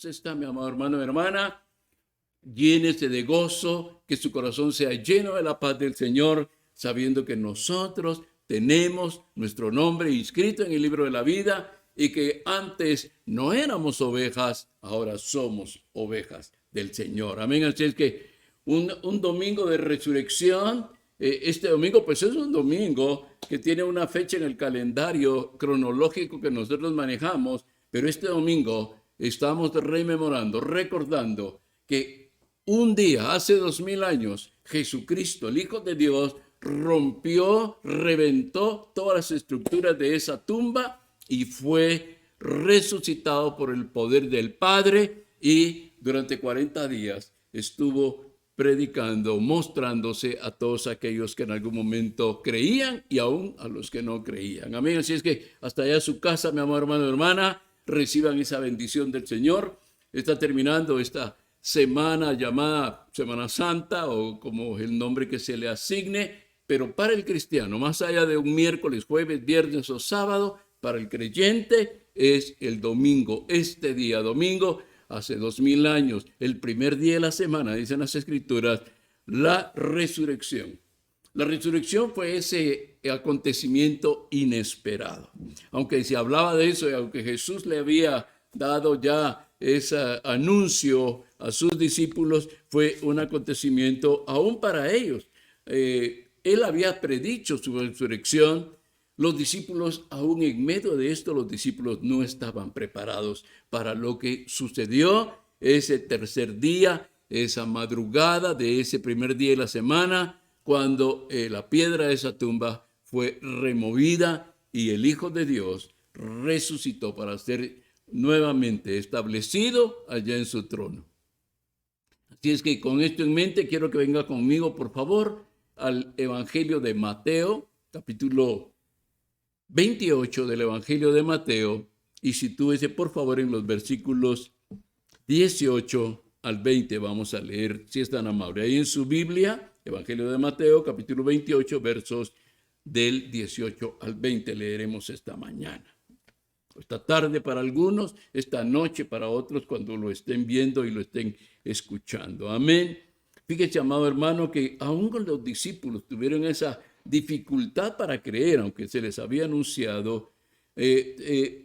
usted está, mi amado hermano, hermana, llénese de gozo, que su corazón sea lleno de la paz del Señor, sabiendo que nosotros tenemos nuestro nombre inscrito en el libro de la vida y que antes no éramos ovejas, ahora somos ovejas del Señor. Amén. Así es que un domingo de resurrección, este domingo pues es un domingo que tiene una fecha en el calendario cronológico que nosotros manejamos, pero este domingo estamos rememorando, recordando que un día, hace 2000 años, Jesucristo, el Hijo de Dios, rompió, reventó todas las estructuras de esa tumba y fue resucitado por el poder del Padre, y durante 40 días estuvo predicando, mostrándose a todos aquellos que en algún momento creían y aún a los que no creían. Amén. Así es que hasta allá a su casa, mi amado hermano y hermana, reciban esa bendición del Señor. Está terminando esta semana llamada Semana Santa, o como el nombre que se le asigne, pero para el cristiano, más allá de un miércoles, jueves, viernes o sábado, para el creyente es el domingo. Este día domingo, hace 2000 años, el primer día de la semana, dicen las Escrituras, la resurrección. La resurrección fue ese acontecimiento inesperado. Aunque se hablaba de eso y aunque Jesús le había dado ya ese anuncio a sus discípulos, fue un acontecimiento aún para ellos. Él había predicho su resurrección. Los discípulos, aún en medio de esto, los discípulos no estaban preparados para lo que sucedió ese tercer día, esa madrugada de ese primer día de la semana, cuando la piedra de esa tumba fue removida y el Hijo de Dios resucitó para ser nuevamente establecido allá en su trono. Así es que con esto en mente quiero que venga conmigo, por favor, al Evangelio de Mateo, capítulo 28 del Evangelio de Mateo, y sitúese por favor en los versículos 18 al 20. Vamos a leer, si es tan amable, ahí en su Biblia, Evangelio de Mateo, capítulo 28, versos del 18 al 20, leeremos esta mañana. Esta tarde para algunos, esta noche para otros, cuando lo estén viendo y lo estén escuchando. Amén. Fíjese, amado hermano, que aún con los discípulos tuvieron esa dificultad para creer, aunque se les había anunciado, y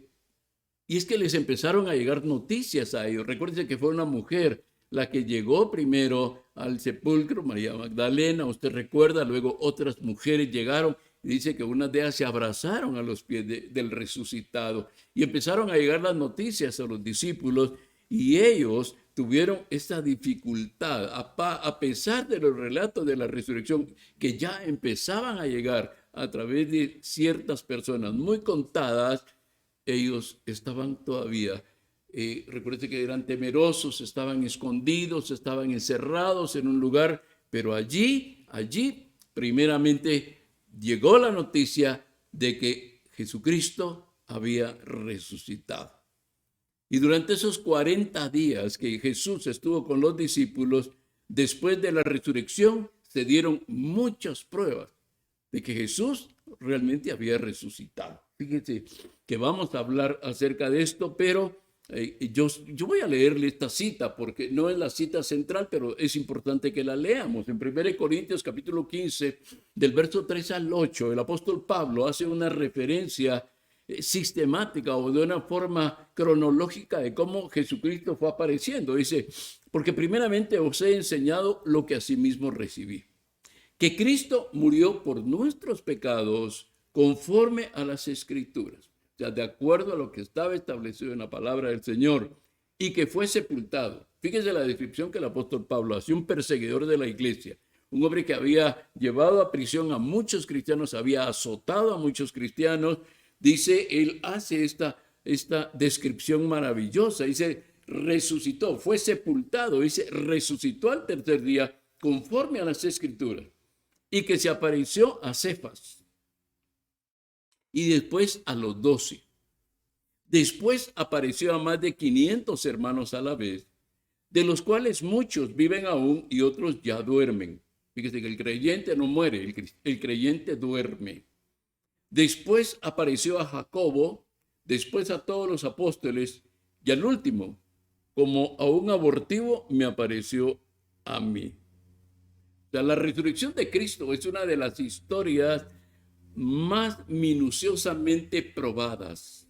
es que les empezaron a llegar noticias a ellos. Recuérdense que fue una mujer la que llegó primero al sepulcro, María Magdalena, usted recuerda, luego otras mujeres llegaron. Dice que unas de ellas se abrazaron a los pies del resucitado y empezaron a llegar las noticias a los discípulos, y ellos tuvieron esta dificultad, a pesar de los relatos de la resurrección que ya empezaban a llegar a través de ciertas personas muy contadas. Ellos estaban todavía, recuerden que eran temerosos, estaban escondidos, estaban encerrados en un lugar, pero allí, primeramente, llegó la noticia de que Jesucristo había resucitado. Y durante esos 40 días que Jesús estuvo con los discípulos, después de la resurrección, se dieron muchas pruebas de que Jesús realmente había resucitado. Fíjense que vamos a hablar acerca de esto, pero yo voy a leerle esta cita porque no es la cita central, pero es importante que la leamos. En 1 Corintios capítulo 15, del verso 3 al 8, el apóstol Pablo hace una referencia sistemática o de una forma cronológica de cómo Jesucristo fue apareciendo. Dice, porque primeramente os he enseñado lo que asimismo recibí, que Cristo murió por nuestros pecados conforme a las Escrituras, o sea, de acuerdo a lo que estaba establecido en la palabra del Señor, y que fue sepultado. Fíjese la descripción que el apóstol Pablo hace: un perseguidor de la iglesia, un hombre que había llevado a prisión a muchos cristianos, había azotado a muchos cristianos. Dice, él hace esta descripción maravillosa. Dice, resucitó, fue sepultado, dice, resucitó al tercer día conforme a las Escrituras, y que se apareció a Cefas y después a los 12. Después apareció a más de 500 hermanos a la vez, de los cuales muchos viven aún y otros ya duermen. Fíjese que el creyente no muere, el creyente duerme. Después apareció a Jacobo, después a todos los apóstoles y al último como a un abortivo me apareció a mí. O sea, la resurrección de Cristo es una de las historias más minuciosamente probadas,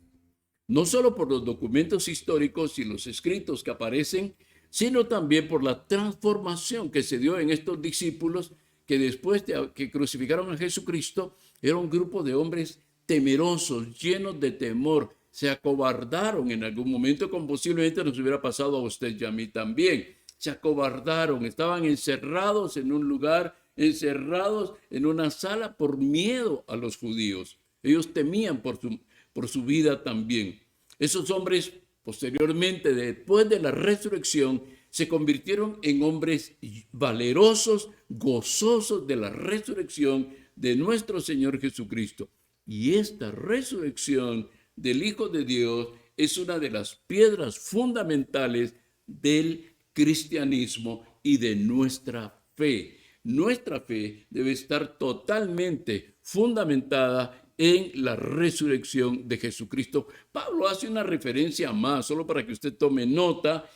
no solo por los documentos históricos y los escritos que aparecen, sino también por la transformación que se dio en estos discípulos que después de que crucificaron a Jesucristo, era un grupo de hombres temerosos, llenos de temor, se acobardaron en algún momento, como posiblemente nos hubiera pasado a usted y a mí también. Se acobardaron, estaban encerrados en un lugar, encerrados en una sala por miedo a los judíos. Ellos temían por su vida también. Esos hombres, posteriormente, después de la resurrección, se convirtieron en hombres valerosos, gozosos de la resurrección de nuestro Señor Jesucristo. Y esta resurrección del Hijo de Dios es una de las piedras fundamentales del cristianismo y de nuestra fe. Nuestra fe debe estar totalmente fundamentada en la resurrección de Jesucristo. Pablo hace una referencia más, solo para que usted tome nota,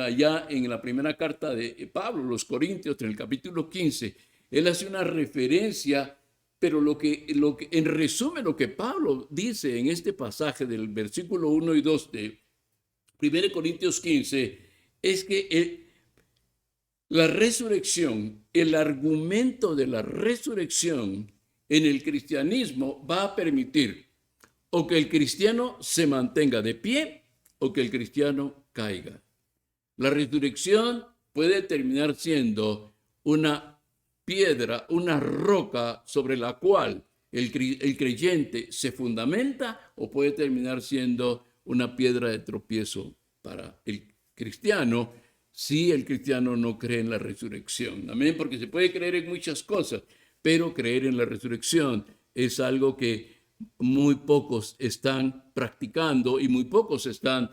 allá en la primera carta de Pablo, los Corintios, en el capítulo 15, él hace una referencia, pero en resumen, lo que Pablo dice en este pasaje del versículo 1 y 2 de 1 Corintios 15, es que la resurrección, el argumento de la resurrección en el cristianismo va a permitir o que el cristiano se mantenga de pie o que el cristiano caiga. La resurrección puede terminar siendo una piedra, una roca sobre la cual el creyente se fundamenta, o puede terminar siendo una piedra de tropiezo para el cristiano si el cristiano no cree en la resurrección. Amén, porque se puede creer en muchas cosas, pero creer en la resurrección es algo que muy pocos están practicando y muy pocos están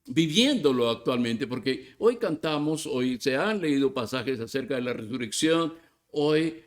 viviéndolo actualmente, porque hoy cantamos, hoy se han leído pasajes acerca de la resurrección, hoy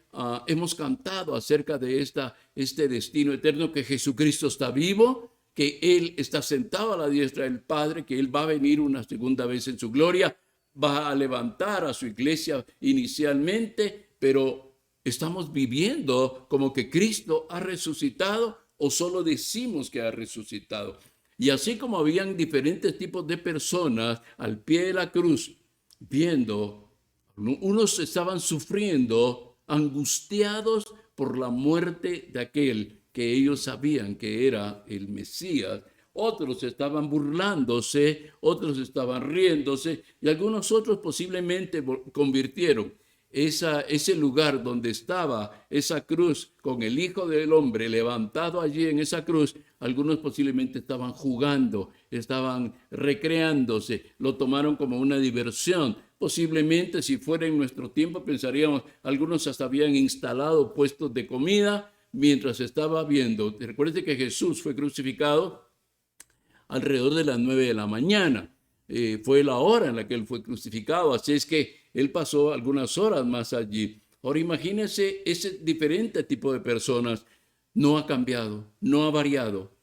hemos cantado acerca de este destino eterno, que Jesucristo está vivo, que Él está sentado a la diestra del Padre, que Él va a venir una segunda vez en su gloria, va a levantar a su iglesia inicialmente, pero ¿estamos viviendo como que Cristo ha resucitado o solo decimos que ha resucitado? Y así como habían diferentes tipos de personas al pie de la cruz, viendo, unos estaban sufriendo, angustiados por la muerte de aquel que ellos sabían que era el Mesías. Otros estaban burlándose, otros estaban riéndose, y algunos otros posiblemente convirtieron ese lugar donde estaba esa cruz con el Hijo del Hombre levantado allí en esa cruz. Algunos posiblemente estaban jugando, estaban recreándose, lo tomaron como una diversión. Posiblemente, si fuera en nuestro tiempo, pensaríamos, algunos hasta habían instalado puestos de comida mientras estaba viendo. Recuerde que Jesús fue crucificado alrededor de las 9 de la mañana. Fue la hora en la que Él fue crucificado, así es que Él pasó algunas horas más allí. Ahora imagínense, ese diferente tipo de personas no ha cambiado, no ha variado.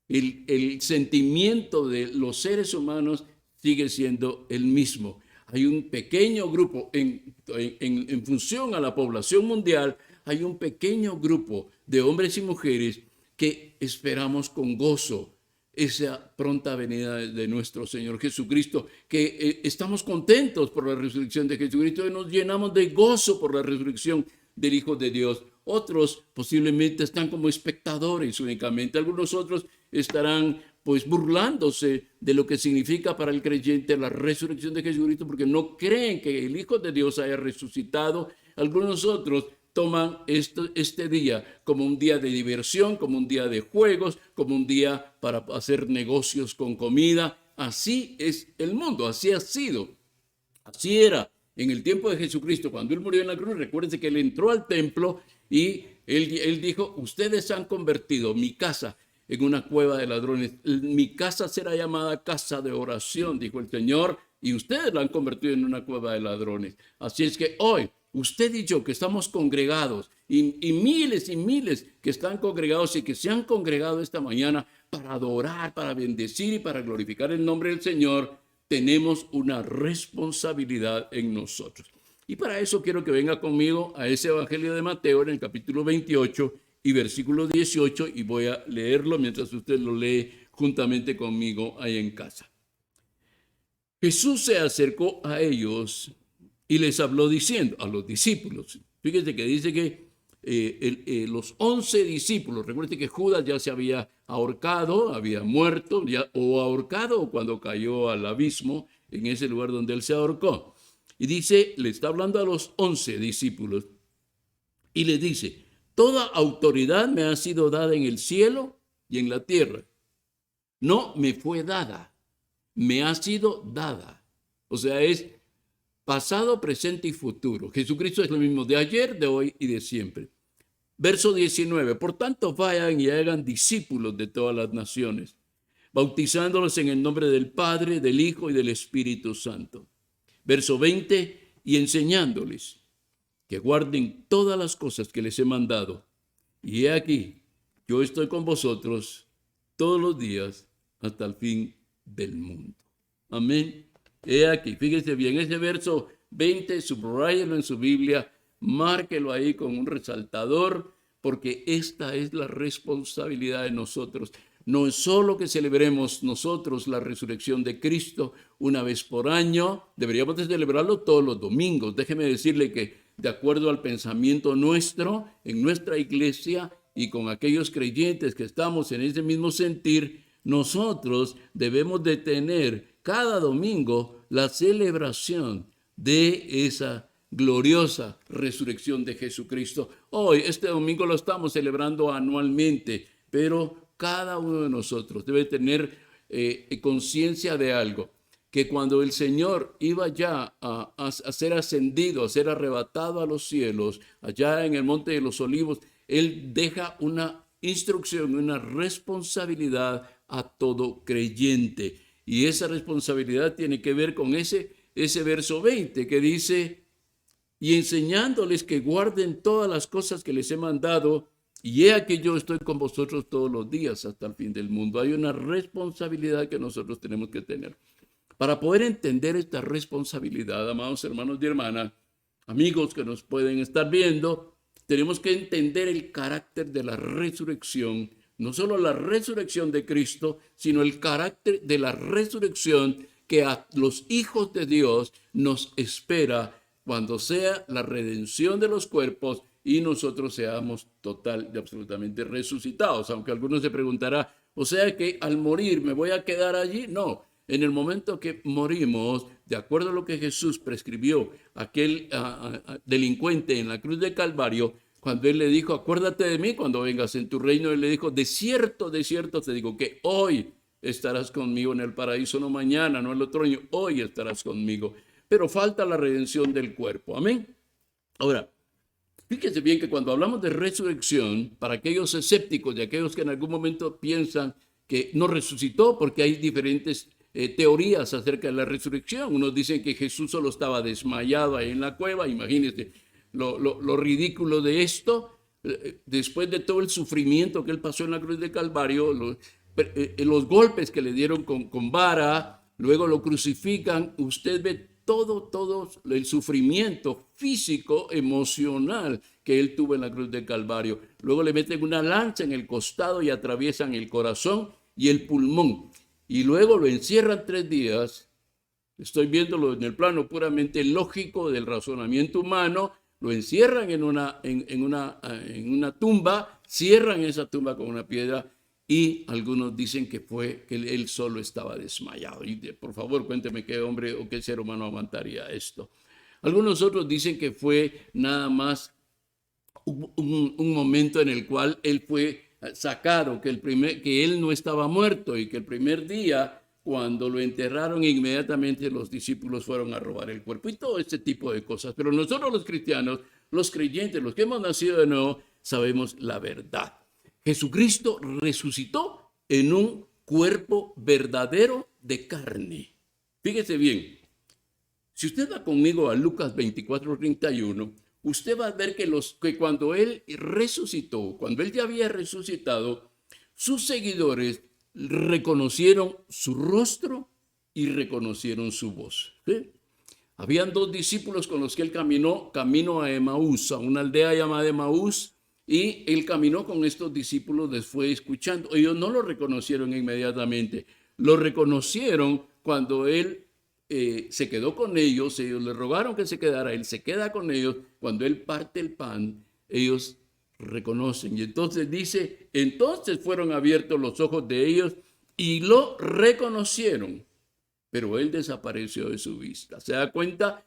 El sentimiento de los seres humanos sigue siendo el mismo. Hay un pequeño grupo, en función a la población mundial, hay un pequeño grupo de hombres y mujeres que esperamos con gozo esa pronta venida de nuestro Señor Jesucristo, que estamos contentos por la resurrección de Jesucristo y nos llenamos de gozo por la resurrección del Hijo de Dios. Otros posiblemente están como espectadores únicamente. Algunos otros estarán pues burlándose de lo que significa para el creyente la resurrección de Jesucristo, porque no creen que el Hijo de Dios haya resucitado. Algunos otros toman este día como un día de diversión, como un día de juegos, como un día para hacer negocios con comida. Así es el mundo, así ha sido. Así era en el tiempo de Jesucristo, cuando Él murió en la cruz. Recuérdense que Él entró al templo y él dijo, ustedes han convertido mi casa en una cueva de ladrones. Mi casa será llamada casa de oración, dijo el Señor, y ustedes la han convertido en una cueva de ladrones. Así es que hoy, usted y yo que estamos congregados y miles que están congregados y que se han congregado esta mañana para adorar, para bendecir y para glorificar el nombre del Señor, tenemos una responsabilidad en nosotros. Y para eso quiero que venga conmigo a ese Evangelio de Mateo en el capítulo 28 y versículo 18, y voy a leerlo mientras usted lo lee juntamente conmigo ahí en casa. Jesús se acercó a ellos y les habló diciendo, a los discípulos, fíjense que dice que los 11 discípulos, recuerden que Judas ya se había ahorcado, había muerto, ya, o ahorcado o cuando cayó al abismo, en ese lugar donde él se ahorcó. Y dice, le está hablando a los 11 discípulos y les dice, toda autoridad me ha sido dada en el cielo y en la tierra. No me fue dada, me ha sido dada. O sea, es pasado, presente y futuro. Jesucristo es lo mismo de ayer, de hoy y de siempre. Verso 19, por tanto vayan y hagan discípulos de todas las naciones, bautizándolos en el nombre del Padre, del Hijo y del Espíritu Santo. Verso 20, y enseñándoles que guarden todas las cosas que les he mandado. Y he aquí, yo estoy con vosotros todos los días hasta el fin del mundo. Amén. He aquí, fíjese bien, ese verso 20, subrayelo en su Biblia, márquelo ahí con un resaltador, porque esta es la responsabilidad de nosotros. No es solo que celebremos nosotros la resurrección de Cristo una vez por año, deberíamos de celebrarlo todos los domingos. Déjeme decirle que de acuerdo al pensamiento nuestro, en nuestra iglesia y con aquellos creyentes que estamos en ese mismo sentir, nosotros debemos de tener cada domingo la celebración de esa gloriosa resurrección de Jesucristo. Hoy, este domingo lo estamos celebrando anualmente, pero cada uno de nosotros debe tener conciencia de algo, que cuando el Señor iba ya a ser ascendido, a ser arrebatado a los cielos, allá en el Monte de los Olivos, Él deja una instrucción, una responsabilidad a todo creyente. Y esa responsabilidad tiene que ver con ese verso 20 que dice, y enseñándoles que guarden todas las cosas que les he mandado, y he aquí yo estoy con vosotros todos los días hasta el fin del mundo. Hay una responsabilidad que nosotros tenemos que tener. Para poder entender esta responsabilidad, amados hermanos y hermanas, amigos que nos pueden estar viendo, tenemos que entender el carácter de la resurrección, no solo la resurrección de Cristo, sino el carácter de la resurrección que a los hijos de Dios nos espera cuando sea la redención de los cuerpos y nosotros seamos total y absolutamente resucitados. Aunque algunos se preguntará, o sea que al morir me voy a quedar allí. No, en el momento que morimos, de acuerdo a lo que Jesús prescribió, aquel delincuente en la cruz de Calvario, cuando él le dijo, acuérdate de mí cuando vengas en tu reino, él le dijo, de cierto te digo que hoy estarás conmigo en el paraíso, no mañana, no el otro año, hoy estarás conmigo. Pero falta la redención del cuerpo. Amén. Ahora, fíjense bien que cuando hablamos de resurrección, para aquellos escépticos y aquellos que en algún momento piensan que no resucitó, porque hay diferentes teorías acerca de la resurrección. Unos dicen que Jesús solo estaba desmayado ahí en la cueva. Imagínense lo ridículo de esto. Después de todo el sufrimiento que él pasó en la cruz de Calvario, los golpes que le dieron con vara, luego lo crucifican, usted ve todo el sufrimiento físico, emocional que él tuvo en la cruz de Calvario. Luego le meten una lanza en el costado y atraviesan el corazón y el pulmón. Y luego lo encierran 3 días. Estoy viéndolo en el plano puramente lógico del razonamiento humano. Lo encierran en una tumba, cierran esa tumba con una piedra. Y algunos dicen que él solo estaba desmayado. Y por favor, cuénteme qué hombre o qué ser humano aguantaría esto. Algunos otros dicen que fue nada más un momento en el cual él fue sacado, que él no estaba muerto y que el primer día, cuando lo enterraron, inmediatamente los discípulos fueron a robar el cuerpo y todo este tipo de cosas. Pero nosotros los cristianos, los creyentes, los que hemos nacido de nuevo, sabemos la verdad. Jesucristo resucitó en un cuerpo verdadero de carne. Fíjese bien, si usted va conmigo a Lucas 24:31, usted va a ver que cuando él resucitó, cuando él ya había resucitado, sus seguidores reconocieron su rostro y reconocieron su voz. ¿Sí? Habían dos discípulos con los que él caminó camino a Emaús, a una aldea llamada Emaús, y él caminó con estos discípulos, les fue escuchando. Ellos no lo reconocieron inmediatamente, lo reconocieron cuando él se quedó con ellos le rogaron que se quedara, él se queda con ellos, cuando él parte el pan, ellos reconocen. Y entonces dice, entonces fueron abiertos los ojos de ellos y lo reconocieron, pero él desapareció de su vista. ¿Se da cuenta?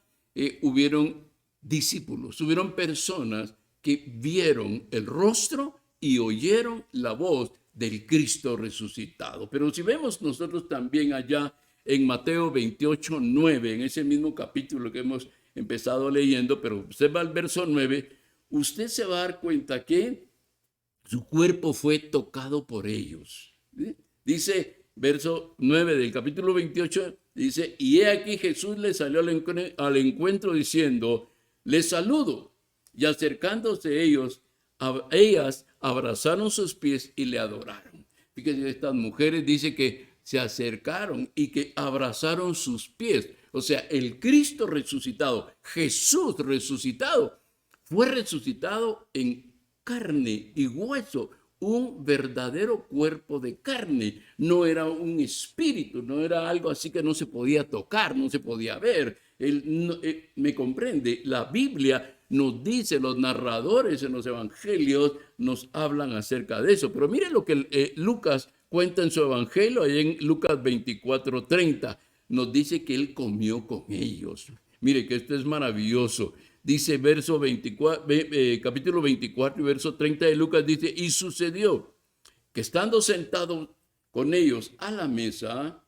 Hubieron discípulos, hubieron personas que vieron el rostro y oyeron la voz del Cristo resucitado. Pero si vemos nosotros también allá en Mateo 28, 9, en ese mismo capítulo que hemos empezado leyendo, pero usted va al verso 9, usted se va a dar cuenta que su cuerpo fue tocado por ellos. ¿Sí? Dice, verso 9 del capítulo 28, dice, y he aquí Jesús le salió al encuentro diciendo, les saludo. Y acercándose ellas abrazaron sus pies y le adoraron. Fíjense, estas mujeres dice que se acercaron y que abrazaron sus pies. O sea, el Cristo resucitado, Jesús resucitado, fue resucitado en carne y hueso, un verdadero cuerpo de carne. No era un espíritu, no era algo así que no se podía tocar, no se podía ver. Me comprende, la Biblia nos dice, los narradores en los evangelios nos hablan acerca de eso. Pero mire lo que Lucas cuenta en su evangelio, ahí en Lucas 24:30, nos dice que él comió con ellos. Mire que esto es maravilloso. Dice verso 24, capítulo 24 y verso 30 de Lucas, dice, y sucedió que estando sentado con ellos a la mesa,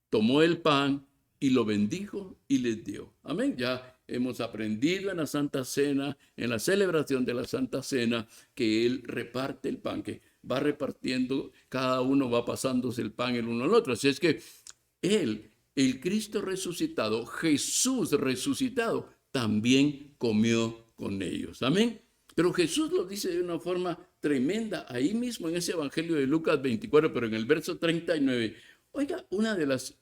tomó el pan y lo bendijo y les dio. Amén. Ya hemos aprendido en la Santa Cena, en la celebración de la Santa Cena, que él reparte el pan, que va repartiendo, cada uno va pasándose el pan el uno al otro. Así es que él, el Cristo resucitado, Jesús resucitado, también comió con ellos. Amén. Pero Jesús lo dice de una forma tremenda, ahí mismo en ese evangelio de Lucas 24, pero en el verso 39. Oiga, una de las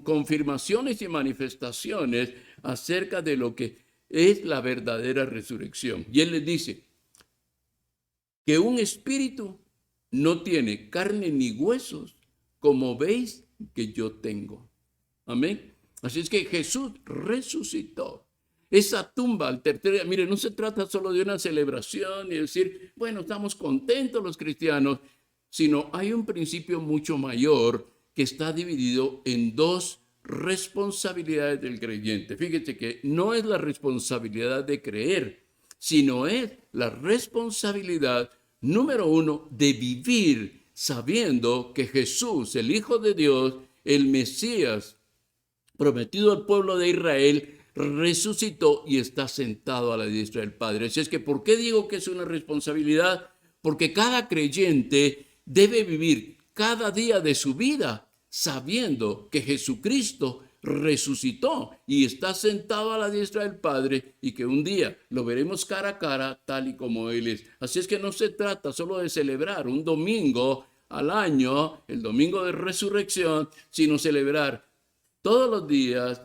confirmaciones y manifestaciones acerca de lo que es la verdadera resurrección. Y él les dice que un espíritu no tiene carne ni huesos, como veis que yo tengo. Amén. Así es que Jesús resucitó. Esa tumba al tercer día, mire, no se trata solo de una celebración y decir, bueno, estamos contentos los cristianos, sino hay un principio mucho mayor que está dividido en dos responsabilidades del creyente. Fíjate que no es la responsabilidad de creer, sino es la responsabilidad número uno de vivir sabiendo que Jesús, el Hijo de Dios, el Mesías prometido al pueblo de Israel, resucitó y está sentado a la diestra del Padre. Así es que, ¿por qué digo que es una responsabilidad? Porque cada creyente debe vivir cada día de su vida sabiendo que Jesucristo resucitó y está sentado a la diestra del Padre y que un día lo veremos cara a cara tal y como Él es. Así es que no se trata solo de celebrar un domingo al año, el domingo de resurrección, sino celebrar todos los días,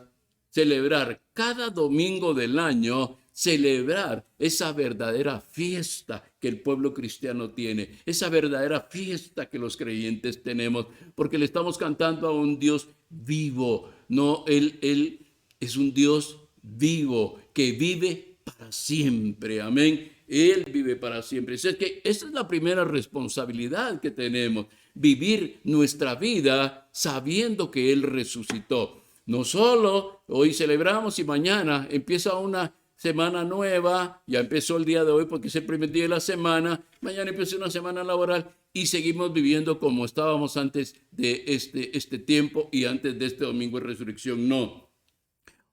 celebrar cada domingo del año, celebrar esa verdadera fiesta que el pueblo cristiano tiene, esa verdadera fiesta que los creyentes tenemos, porque le estamos cantando a un Dios vivo. No, Él es un Dios vivo que vive para siempre. Amén. Él vive para siempre. Es que esa es la primera responsabilidad que tenemos, vivir nuestra vida sabiendo que Él resucitó. No solo hoy celebramos y mañana empieza una semana nueva, ya empezó el día de hoy porque es el primer día de la semana, mañana empieza una semana laboral y seguimos viviendo como estábamos antes de este tiempo y antes de este domingo de resurrección. No.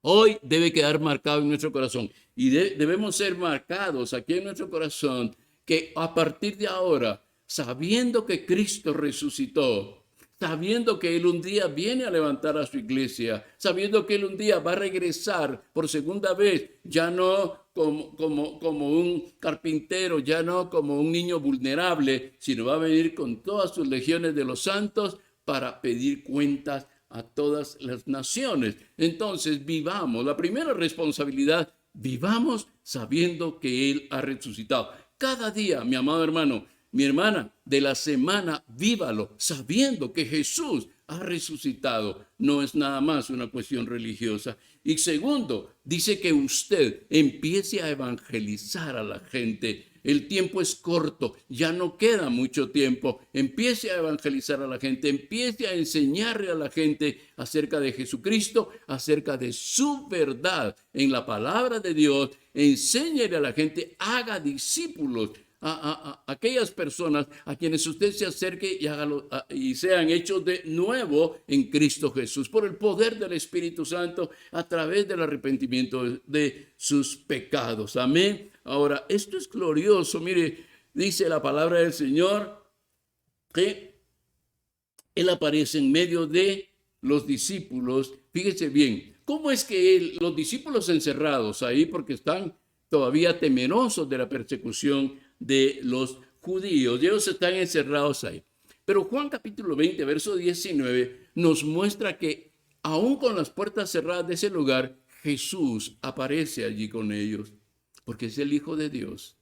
Hoy debe quedar marcado en nuestro corazón y debemos ser marcados aquí en nuestro corazón que a partir de ahora, sabiendo que Cristo resucitó, sabiendo que Él un día viene a levantar a su iglesia, sabiendo que Él un día va a regresar por segunda vez, ya no como un carpintero, ya no como un niño vulnerable, sino va a venir con todas sus legiones de los santos para pedir cuentas a todas las naciones. Entonces vivamos, la primera responsabilidad, vivamos sabiendo que Él ha resucitado. Cada día, mi amado hermano, mi hermana, de la semana, vívalo sabiendo que Jesús ha resucitado. No es nada más una cuestión religiosa. Y segundo, dice que usted empiece a evangelizar a la gente. El tiempo es corto, ya no queda mucho tiempo. Empiece a evangelizar a la gente, empiece a enseñarle a la gente acerca de Jesucristo, acerca de su verdad en la palabra de Dios. Enséñele a la gente, haga discípulos a aquellas personas a quienes usted se acerque y sean hechos de nuevo en Cristo Jesús, por el poder del Espíritu Santo, a través del arrepentimiento de sus pecados. Amén. Ahora, esto es glorioso. Mire, dice la palabra del Señor que Él aparece en medio de los discípulos. Fíjese bien, ¿cómo es que los discípulos encerrados ahí, porque están todavía temerosos de la persecución de los judíos, ellos están encerrados ahí? Pero Juan capítulo 20, verso 19, nos muestra que aún con las puertas cerradas de ese lugar, Jesús aparece allí con ellos, porque es el Hijo de Dios.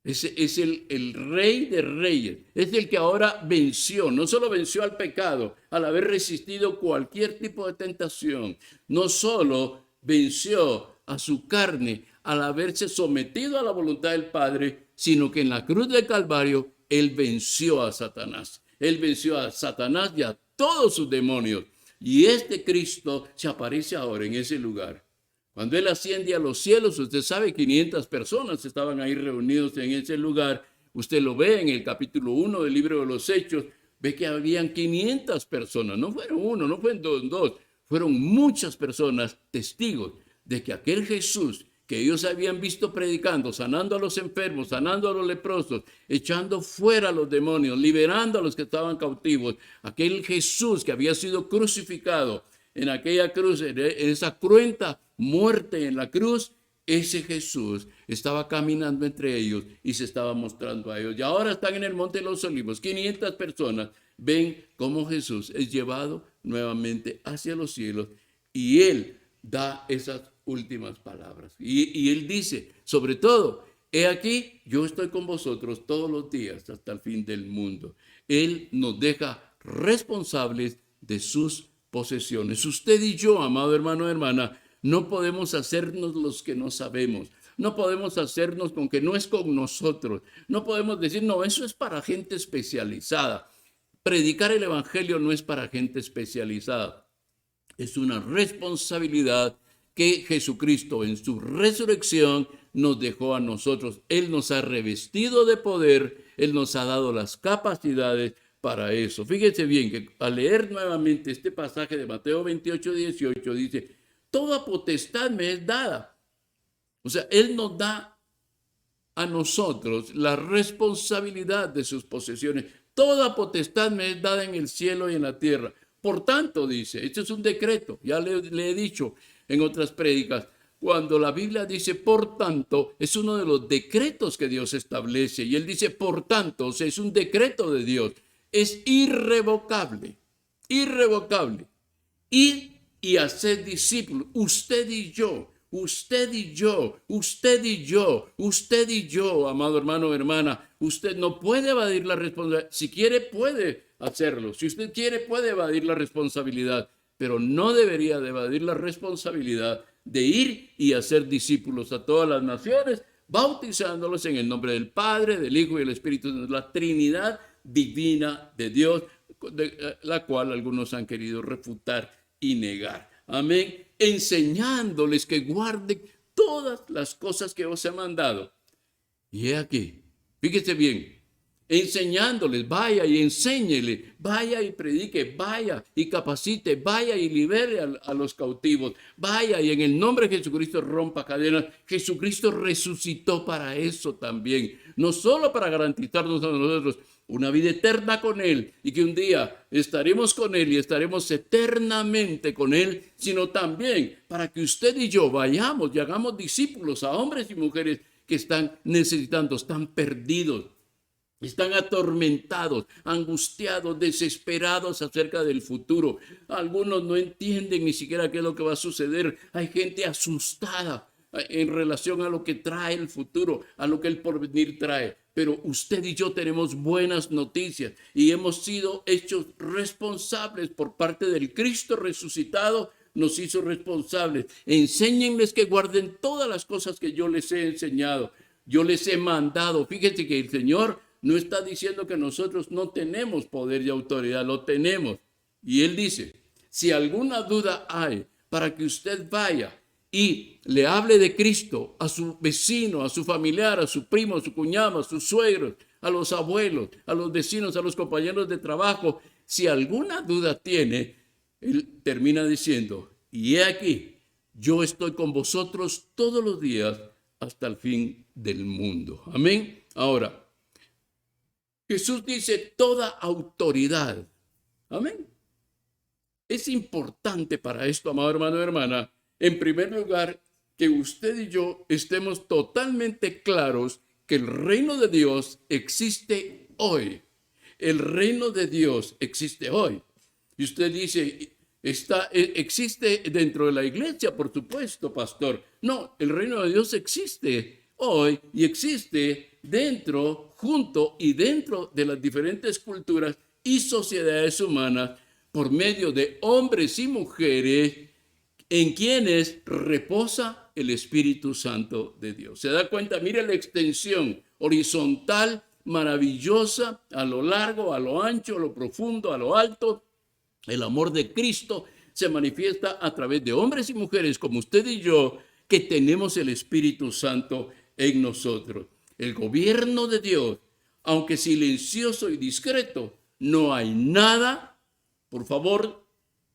Es el Rey de Reyes, es el que ahora venció, no solo venció al pecado al haber resistido cualquier tipo de tentación, no solo venció a su carne al haberse sometido a la voluntad del Padre, sino que en la cruz del Calvario Él venció a Satanás. Él venció a Satanás y a todos sus demonios. Y este Cristo se aparece ahora en ese lugar. Cuando Él asciende a los cielos, usted sabe, 500 personas estaban ahí reunidos en ese lugar. Usted lo ve en el capítulo 1 del libro de los Hechos. Ve que habían 500 personas. No fueron uno, no fueron dos. Fueron muchas personas testigos de que aquel Jesús que ellos habían visto predicando, sanando a los enfermos, sanando a los leprosos, echando fuera a los demonios, liberando a los que estaban cautivos, aquel Jesús que había sido crucificado en aquella cruz, en esa cruenta muerte en la cruz, ese Jesús estaba caminando entre ellos y se estaba mostrando a ellos. Y ahora están en el Monte de los Olivos. 500 personas ven cómo Jesús es llevado nuevamente hacia los cielos y Él da esas últimas palabras. Y Él dice, sobre todo, he aquí, yo estoy con vosotros todos los días hasta el fin del mundo. Él nos deja responsables de sus posesiones. Usted y yo, amado hermano, hermana, no podemos hacernos los que no sabemos. No podemos hacernos con que no es con nosotros. No podemos decir, no, eso es para gente especializada. Predicar el evangelio no es para gente especializada. Es una responsabilidad que Jesucristo en su resurrección nos dejó a nosotros. Él nos ha revestido de poder, Él nos ha dado las capacidades para eso. Fíjense bien que al leer nuevamente este pasaje de Mateo 28, 18, dice, toda potestad me es dada. O sea, Él nos da a nosotros la responsabilidad de sus posesiones. Toda potestad me es dada en el cielo y en la tierra. Por tanto, dice, este es un decreto, ya le he dicho en otras prédicas, cuando la Biblia dice por tanto, es uno de los decretos que Dios establece. Y Él dice por tanto, o sea, es un decreto de Dios. Es irrevocable, irrevocable. Ir y hacer discípulos, usted y yo, usted y yo, usted y yo, usted y yo, amado hermano o hermana. Usted no puede evadir la responsabilidad. Si quiere, puede hacerlo. Si usted quiere, puede evadir la responsabilidad. Pero no debería de evadir la responsabilidad de ir y hacer discípulos a todas las naciones, bautizándolos en el nombre del Padre, del Hijo y del Espíritu Santo, la Trinidad divina de Dios, la cual algunos han querido refutar y negar. Amén. Enseñándoles que guarden todas las cosas que os he mandado. Y he aquí, fíjese bien, enseñándoles, vaya y enséñele, vaya y predique, vaya y capacite, vaya y libere a los cautivos, vaya y en el nombre de Jesucristo rompa cadenas. Jesucristo resucitó para eso también, no solo para garantizarnos a nosotros una vida eterna con Él y que un día estaremos con Él y estaremos eternamente con Él, sino también para que usted y yo vayamos y hagamos discípulos a hombres y mujeres que están necesitando, están perdidos. Están atormentados, angustiados, desesperados acerca del futuro. Algunos no entienden ni siquiera qué es lo que va a suceder. Hay gente asustada en relación a lo que trae el futuro, a lo que el porvenir trae. Pero usted y yo tenemos buenas noticias y hemos sido hechos responsables por parte del Cristo resucitado. Nos hizo responsables. Enséñenles que guarden todas las cosas que yo les he enseñado. Yo les he mandado. Fíjense que el Señor no está diciendo que nosotros no tenemos poder y autoridad, lo tenemos. Y Él dice, si alguna duda hay, para que usted vaya y le hable de Cristo a su vecino, a su familiar, a su primo, a su cuñado, a sus suegros, a los abuelos, a los vecinos, a los compañeros de trabajo. Si alguna duda tiene, Él termina diciendo, y he aquí, yo estoy con vosotros todos los días hasta el fin del mundo. Amén. Ahora, Jesús dice toda autoridad. Amén. Es importante para esto, amado hermano y hermana, en primer lugar, que usted y yo estemos totalmente claros que el reino de Dios existe hoy. El reino de Dios existe hoy. Y usted dice, existe dentro de la iglesia, por supuesto, pastor. No, el reino de Dios existe hoy y existe dentro, junto y dentro de las diferentes culturas y sociedades humanas por medio de hombres y mujeres en quienes reposa el Espíritu Santo de Dios. ¿Se da cuenta? Mire la extensión horizontal, maravillosa, a lo largo, a lo ancho, a lo profundo, a lo alto. El amor de Cristo se manifiesta a través de hombres y mujeres como usted y yo, que tenemos el Espíritu Santo en nosotros. El gobierno de Dios, aunque silencioso y discreto, no hay nada, por favor,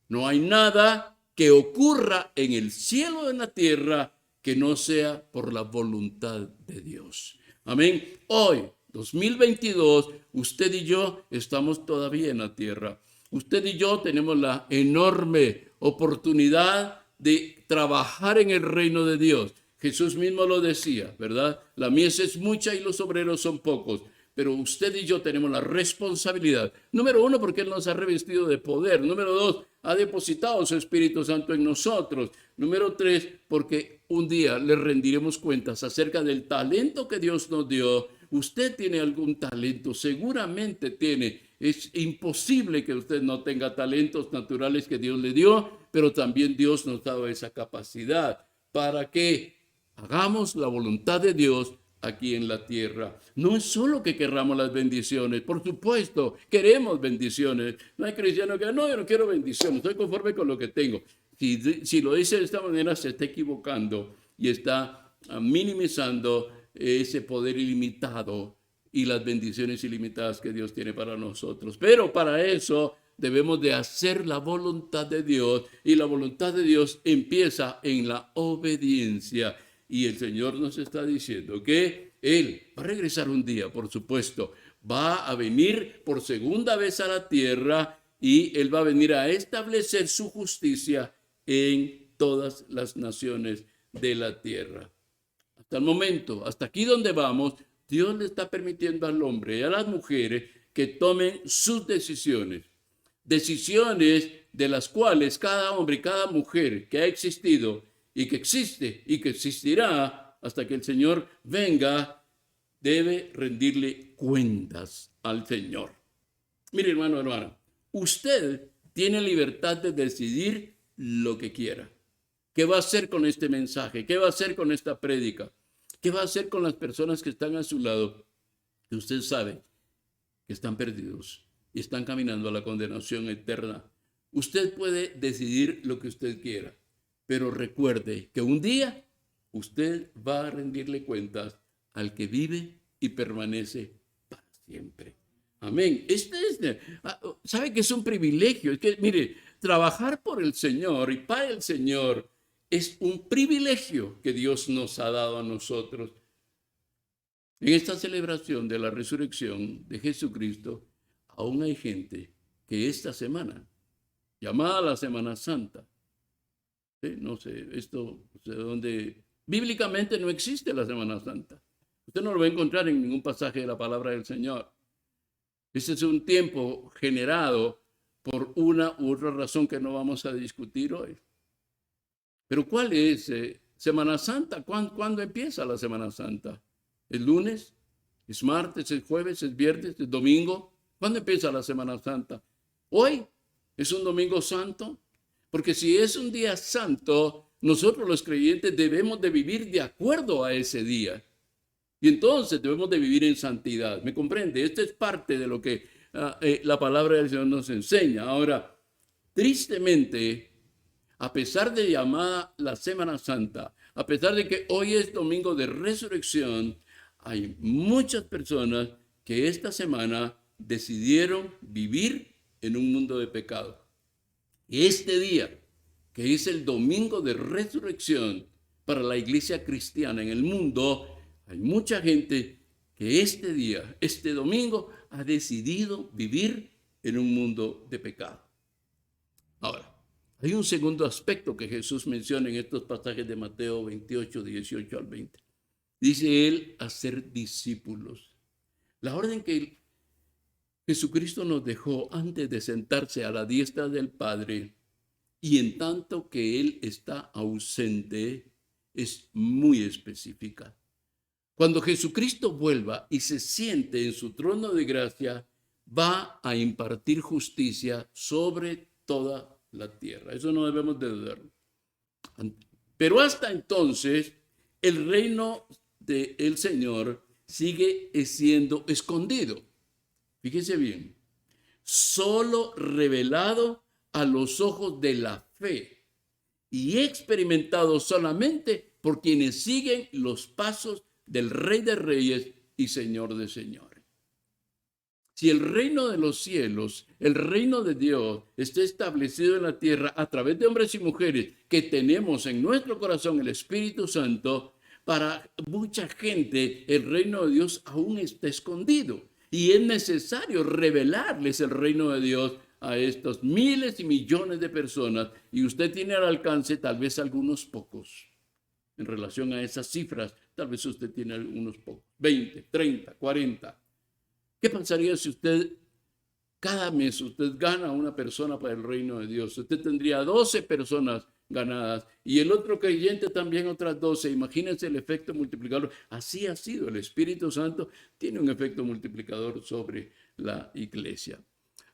no hay nada que ocurra en el cielo o en la tierra que no sea por la voluntad de Dios. Amén. Hoy, 2022, usted y yo estamos todavía en la tierra. Usted y yo tenemos la enorme oportunidad de trabajar en el reino de Dios. Jesús mismo lo decía, ¿verdad? La mies es mucha y los obreros son pocos. Pero usted y yo tenemos la responsabilidad. Número uno, porque Él nos ha revestido de poder. Número dos, ha depositado su Espíritu Santo en nosotros. Número tres, porque un día le rendiremos cuentas acerca del talento que Dios nos dio. Usted tiene algún talento, seguramente tiene. Es imposible que usted no tenga talentos naturales que Dios le dio, pero también Dios nos ha dado esa capacidad para que hagamos la voluntad de Dios aquí en la tierra. No es solo que querramos las bendiciones, por supuesto, queremos bendiciones. No hay cristiano que no, yo no quiero bendiciones, estoy conforme con lo que tengo. Si lo dice de esta manera, se está equivocando y está minimizando ese poder ilimitado y las bendiciones ilimitadas que Dios tiene para nosotros. Pero para eso debemos de hacer la voluntad de Dios, y la voluntad de Dios empieza en la obediencia. Y el Señor nos está diciendo que Él va a regresar un día, por supuesto, va a venir por segunda vez a la tierra y Él va a venir a establecer su justicia en todas las naciones de la tierra. Hasta el momento, hasta aquí donde vamos, Dios le está permitiendo al hombre y a las mujeres que tomen sus decisiones. Decisiones de las cuales cada hombre y cada mujer que ha existido y que existe y que existirá hasta que el Señor venga, debe rendirle cuentas al Señor. Mire, hermano, hermana, usted tiene libertad de decidir lo que quiera. ¿Qué va a hacer con este mensaje? ¿Qué va a hacer con esta prédica? ¿Qué va a hacer con las personas que están a su lado? Que usted sabe que están perdidos y están caminando a la condenación eterna. Usted puede decidir lo que usted quiera, pero recuerde que un día usted va a rendirle cuentas al que vive y permanece para siempre. Amén. ¿Sabe que es un privilegio? Es que, mire, trabajar por el Señor y para el Señor es un privilegio que Dios nos ha dado a nosotros. En esta celebración de la resurrección de Jesucristo, aún hay gente que esta semana, llamada la Semana Santa, ¿sí? No sé, esto, no sé dónde, bíblicamente no existe la Semana Santa. Usted no lo va a encontrar en ningún pasaje de la palabra del Señor. Ese es un tiempo generado por una u otra razón que no vamos a discutir hoy. Pero ¿cuál es Semana Santa? ¿Cuándo empieza la Semana Santa? ¿El lunes? ¿Es martes? ¿Es jueves? ¿Es viernes? ¿Es domingo? ¿Cuándo empieza la Semana Santa? ¿Hoy? ¿Es un domingo santo? Porque si es un día santo, nosotros los creyentes debemos de vivir de acuerdo a ese día. Y entonces debemos de vivir en santidad. ¿Me comprende? Esta es parte de lo que la palabra del Señor nos enseña. Ahora, tristemente, a pesar de llamada la Semana Santa, a pesar de que hoy es domingo de resurrección, hay muchas personas que esta semana decidieron vivir en un mundo de pecado. Este día, que es el domingo de resurrección para la iglesia cristiana en el mundo, hay mucha gente que este día, este domingo, ha decidido vivir en un mundo de pecado. Ahora, hay un segundo aspecto que Jesús menciona en estos pasajes de Mateo 28, 18 al 20. Dice él, hacer discípulos. La orden que Jesucristo nos dejó antes de sentarse a la diestra del Padre, y en tanto que Él está ausente, es muy específica. Cuando Jesucristo vuelva y se siente en su trono de gracia, va a impartir justicia sobre toda la tierra. Eso no debemos de dudarlo. Pero hasta entonces, el reino del Señor sigue siendo escondido. Fíjense bien, solo revelado a los ojos de la fe y experimentado solamente por quienes siguen los pasos del Rey de Reyes y Señor de Señores. Si el reino de los cielos, el reino de Dios, está establecido en la tierra a través de hombres y mujeres que tenemos en nuestro corazón el Espíritu Santo, para mucha gente el reino de Dios aún está escondido. Y es necesario revelarles el reino de Dios a estos miles y millones de personas. Y usted tiene al alcance tal vez algunos pocos. En relación a esas cifras, tal vez usted tiene algunos pocos. 20, 30, 40. ¿Qué pasaría si usted, cada mes, usted gana a una persona para el reino de Dios? Usted tendría 12 personas ganadas y el otro creyente también otras 12. Imagínense el efecto multiplicador. Así ha sido. El Espíritu Santo tiene un efecto multiplicador sobre la iglesia.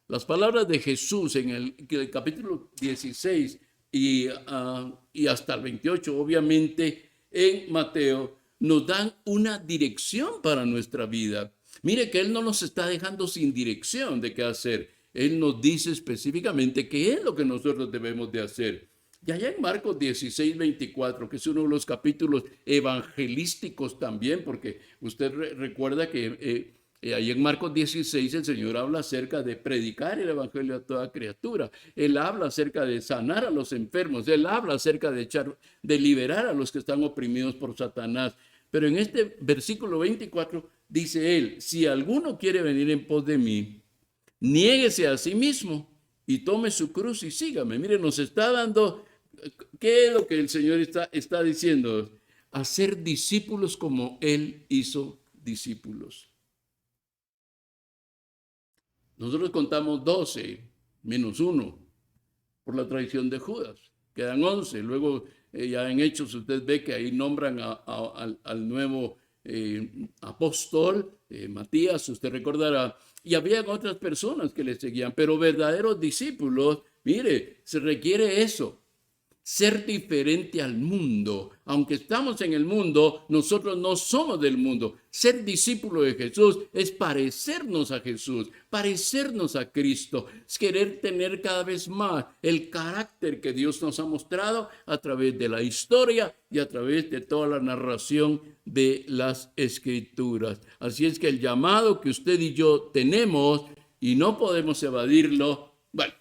Las palabras de Jesús en el capítulo 16 y hasta el 28, obviamente, en Mateo, nos dan una dirección para nuestra vida. Mire que Él no nos está dejando sin dirección de qué hacer. Él nos dice específicamente qué es lo que nosotros debemos de hacer. Y allá en Marcos 16, 24, que es uno de los capítulos evangelísticos también, porque usted recuerda que ahí en Marcos 16 el Señor habla acerca de predicar el evangelio a toda criatura. Él habla acerca de sanar a los enfermos. Él habla acerca de liberar a los que están oprimidos por Satanás. Pero en este versículo 24 dice él, si alguno quiere venir en pos de mí, niéguese a sí mismo y tome su cruz y sígame. Mire, nos está dando, ¿qué es lo que el Señor está diciendo? Hacer discípulos como Él hizo discípulos. Nosotros contamos 12 menos 1 por la traición de Judas. Quedan 11. Luego ya en Hechos usted ve que ahí nombran al nuevo apóstol, Matías, usted recordará. Y había otras personas que le seguían, pero verdaderos discípulos, mire, se requiere eso. Ser diferente al mundo. Aunque estamos en el mundo, nosotros no somos del mundo. Ser discípulo de Jesús es parecernos a Jesús, parecernos a Cristo. Es querer tener cada vez más el carácter que Dios nos ha mostrado a través de la historia y a través de toda la narración de las Escrituras. Así es que el llamado que usted y yo tenemos, y no podemos evadirlo, bueno,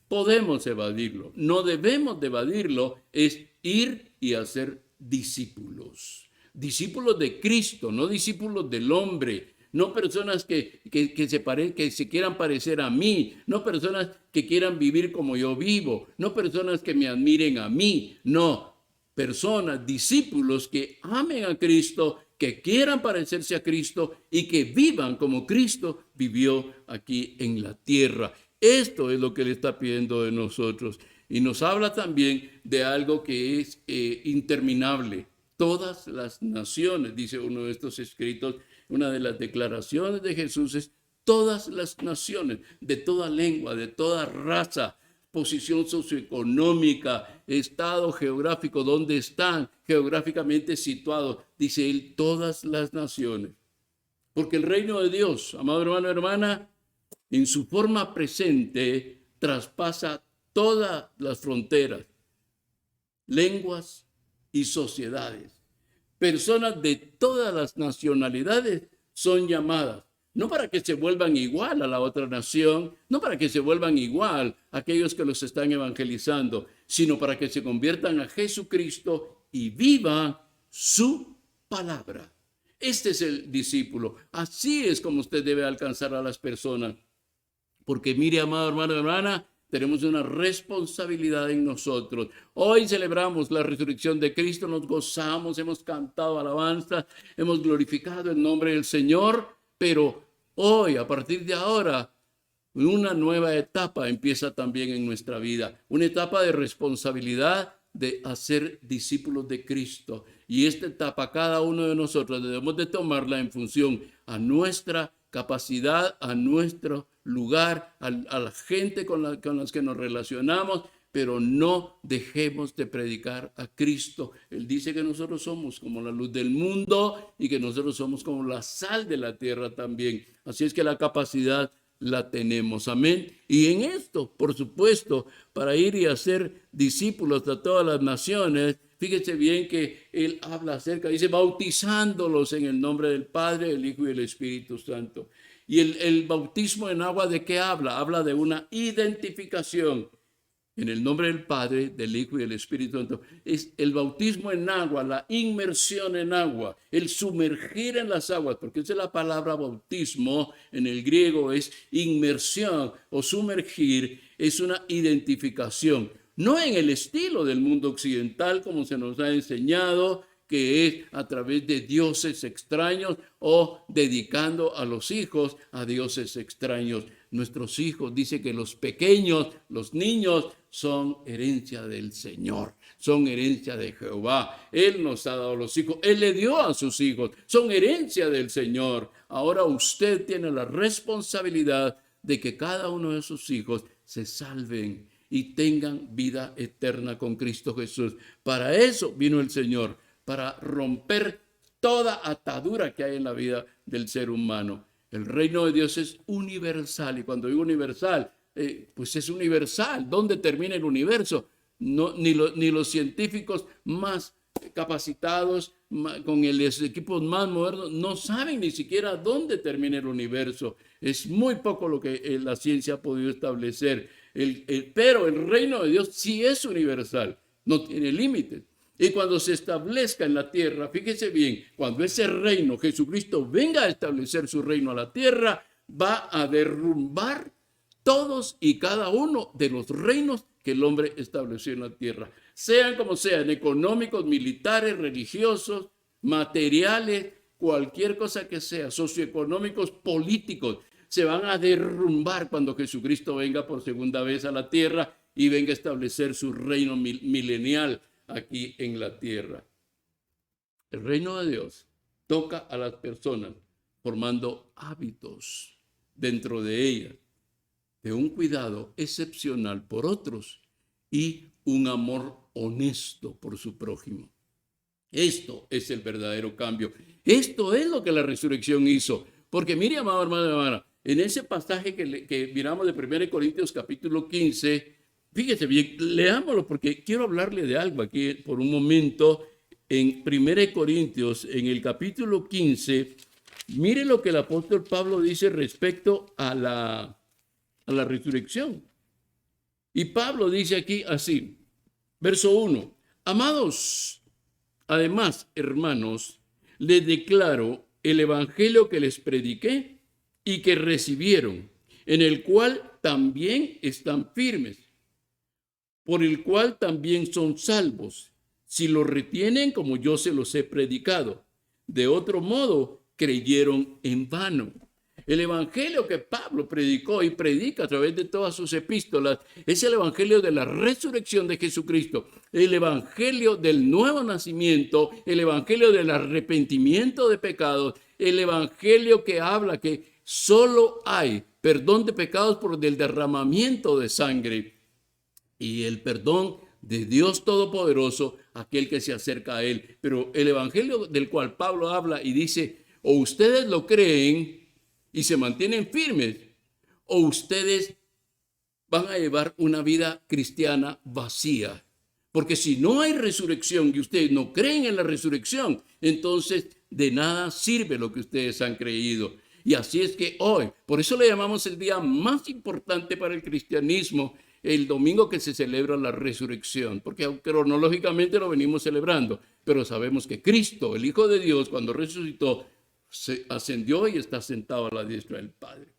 podemos evadirlo, no debemos de evadirlo, es ir y hacer discípulos. Discípulos de Cristo, no discípulos del hombre, no personas que se quieran parecer a mí, no personas que quieran vivir como yo vivo, no personas que me admiren a mí, no, personas, discípulos que amen a Cristo, que quieran parecerse a Cristo y que vivan como Cristo vivió aquí en la tierra. Esto es lo que Él está pidiendo de nosotros. Y nos habla también de algo que es interminable. Todas las naciones, dice uno de estos escritos, una de las declaraciones de Jesús es todas las naciones, de toda lengua, de toda raza, posición socioeconómica, estado geográfico, donde están geográficamente situados, dice Él, todas las naciones. Porque el reino de Dios, amado hermano, hermana, en su forma presente, traspasa todas las fronteras, lenguas y sociedades. Personas de todas las nacionalidades son llamadas, no para que se vuelvan igual a la otra nación, no para que se vuelvan igual a aquellos que los están evangelizando, sino para que se conviertan a Jesucristo y vivan su palabra. Este es el discípulo. Así es como usted debe alcanzar a las personas. Porque mire, amado hermano y hermana, tenemos una responsabilidad en nosotros. Hoy celebramos la resurrección de Cristo, nos gozamos, hemos cantado alabanza, hemos glorificado el nombre del Señor, pero hoy, a partir de ahora, una nueva etapa empieza también en nuestra vida, una etapa de responsabilidad de hacer discípulos de Cristo. Y esta etapa cada uno de nosotros debemos de tomarla en función a nuestra capacidad, a nuestro lugar, a la gente con las que nos relacionamos, pero no dejemos de predicar a Cristo. Él dice que nosotros somos como la luz del mundo y que nosotros somos como la sal de la tierra también. Así es que la capacidad la tenemos. Amén. Y en esto, por supuesto, para ir y hacer discípulos de todas las naciones, fíjese bien que Él habla acerca, dice, bautizándolos en el nombre del Padre, del Hijo y del Espíritu Santo. Y el bautismo en agua, ¿de qué habla? Habla de una identificación en el nombre del Padre, del Hijo y del Espíritu Santo. Es el bautismo en agua, la inmersión en agua, el sumergir en las aguas, porque esa es la palabra bautismo, en el griego es inmersión o sumergir, es una identificación. No en el estilo del mundo occidental, como se nos ha enseñado, que es a través de dioses extraños o dedicando a los hijos a dioses extraños. Nuestros hijos, dice que los pequeños, los niños, son herencia del Señor, son herencia de Jehová. Él nos ha dado los hijos, Él le dio a sus hijos, son herencia del Señor. Ahora usted tiene la responsabilidad de que cada uno de sus hijos se salven y tengan vida eterna con Cristo Jesús. Para eso vino el Señor, para romper toda atadura que hay en la vida del ser humano. El reino de Dios es universal, y cuando digo universal, pues es universal. ¿Dónde termina el universo? No, ni los científicos más capacitados, con los equipos más modernos, no saben ni siquiera dónde termina el universo. Es muy poco lo que la ciencia ha podido establecer. Pero el reino de Dios sí es universal, no tiene límites. Y cuando se establezca en la tierra, fíjese bien, cuando ese reino, Jesucristo, venga a establecer su reino a la tierra, va a derrumbar todos y cada uno de los reinos que el hombre estableció en la tierra. Sean como sean, económicos, militares, religiosos, materiales, cualquier cosa que sea, socioeconómicos, políticos, se van a derrumbar cuando Jesucristo venga por segunda vez a la tierra y venga a establecer su reino milenial aquí en la tierra. El reino de Dios toca a las personas formando hábitos dentro de ellas, de un cuidado excepcional por otros y un amor honesto por su prójimo. Esto es el verdadero cambio. Esto es lo que la resurrección hizo. Porque mire, amado hermano y hermana, en ese pasaje que miramos de 1 Corintios capítulo 15, fíjese bien, leámoslo porque quiero hablarle de algo aquí por un momento. En 1 Corintios, en el capítulo 15, mire lo que el apóstol Pablo dice respecto a la resurrección. Y Pablo dice aquí así, verso 1, amados, además, hermanos, les declaro el evangelio que les prediqué y que recibieron, en el cual también están firmes, por el cual también son salvos, si lo retienen como yo se los he predicado. De otro modo, creyeron en vano. El evangelio que Pablo predicó y predica a través de todas sus epístolas es el evangelio de la resurrección de Jesucristo, el evangelio del nuevo nacimiento, el evangelio del arrepentimiento de pecados, el evangelio que habla que solo hay perdón de pecados por el derramamiento de sangre y el perdón de Dios Todopoderoso, aquel que se acerca a Él. Pero el evangelio del cual Pablo habla y dice, o ustedes lo creen y se mantienen firmes, o ustedes van a llevar una vida cristiana vacía. Porque si no hay resurrección y ustedes no creen en la resurrección, entonces de nada sirve lo que ustedes han creído. Y así es que hoy, por eso le llamamos el día más importante para el cristianismo, el domingo que se celebra la resurrección, porque cronológicamente lo venimos celebrando, pero sabemos que Cristo, el Hijo de Dios, cuando resucitó, se ascendió y está sentado a la diestra del Padre.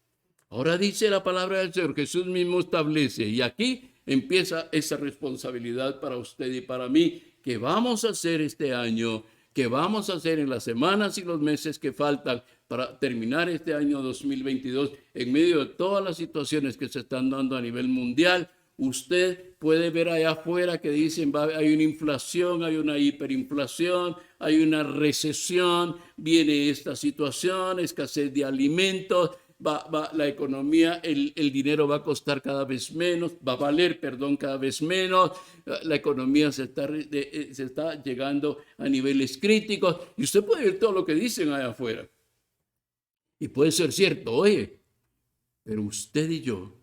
Ahora dice la palabra del Señor, Jesús mismo establece, y aquí empieza esa responsabilidad para usted y para mí, que vamos a hacer este año, que vamos a hacer en las semanas y los meses que faltan para terminar este año 2022, en medio de todas las situaciones que se están dando a nivel mundial. Usted puede ver allá afuera que dicen hay una inflación, hay una hiperinflación, hay una recesión, viene esta situación, escasez de alimentos, la economía, el dinero va a costar cada vez menos, va a valer, cada vez menos, la economía se está llegando a niveles críticos y usted puede ver todo lo que dicen allá afuera. Y puede ser cierto, oye, pero usted y yo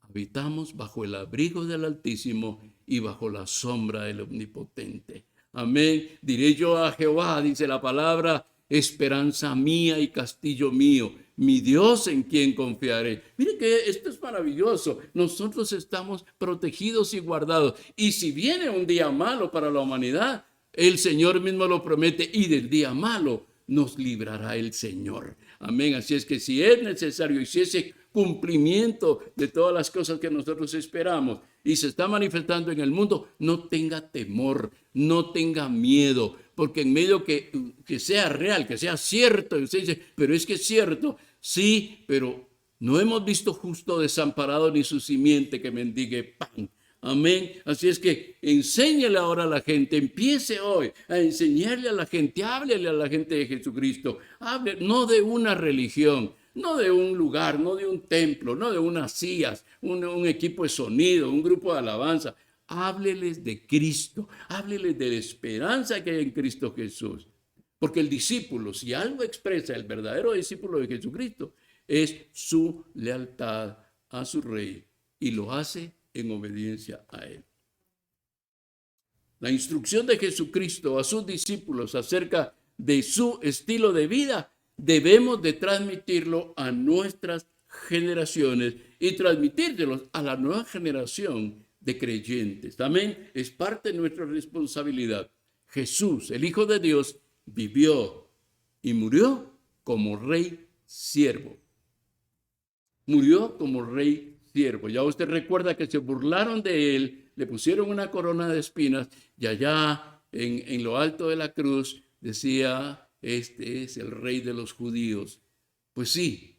habitamos bajo el abrigo del Altísimo y bajo la sombra del Omnipotente. Amén. Diré yo a Jehová, dice la palabra, esperanza mía y castillo mío, mi Dios en quien confiaré. Mire que esto es maravilloso. Nosotros estamos protegidos y guardados. Y si viene un día malo para la humanidad, el Señor mismo lo promete y del día malo nos librará el Señor. Amén. Así es que si es necesario y si ese cumplimiento de todas las cosas que nosotros esperamos y se está manifestando en el mundo, no tenga temor, no tenga miedo, porque en medio que sea real, que sea cierto, y usted dice, pero es que es cierto, sí, pero no hemos visto justo desamparado ni su simiente que mendigue pan. Amén. Así es que enséñale ahora a la gente, empiece hoy a enseñarle a la gente, háblele a la gente de Jesucristo, hable no de una religión, no de un lugar, no de un templo, no de unas sillas, un equipo de sonido, un grupo de alabanza. Hábleles de Cristo, hábleles de la esperanza que hay en Cristo Jesús. Porque el discípulo, si algo expresa el verdadero discípulo de Jesucristo, es su lealtad a su Rey y lo hace en obediencia a Él. La instrucción de Jesucristo a sus discípulos acerca de su estilo de vida debemos de transmitirlo a nuestras generaciones y transmitírselos a la nueva generación de creyentes. Amén. Es parte de nuestra responsabilidad. Jesús, el Hijo de Dios, vivió y murió como rey siervo. Murió como rey siervo. Ya usted recuerda que se burlaron de él, le pusieron una corona de espinas y allá en lo alto de la cruz decía, este es el rey de los judíos. Pues sí,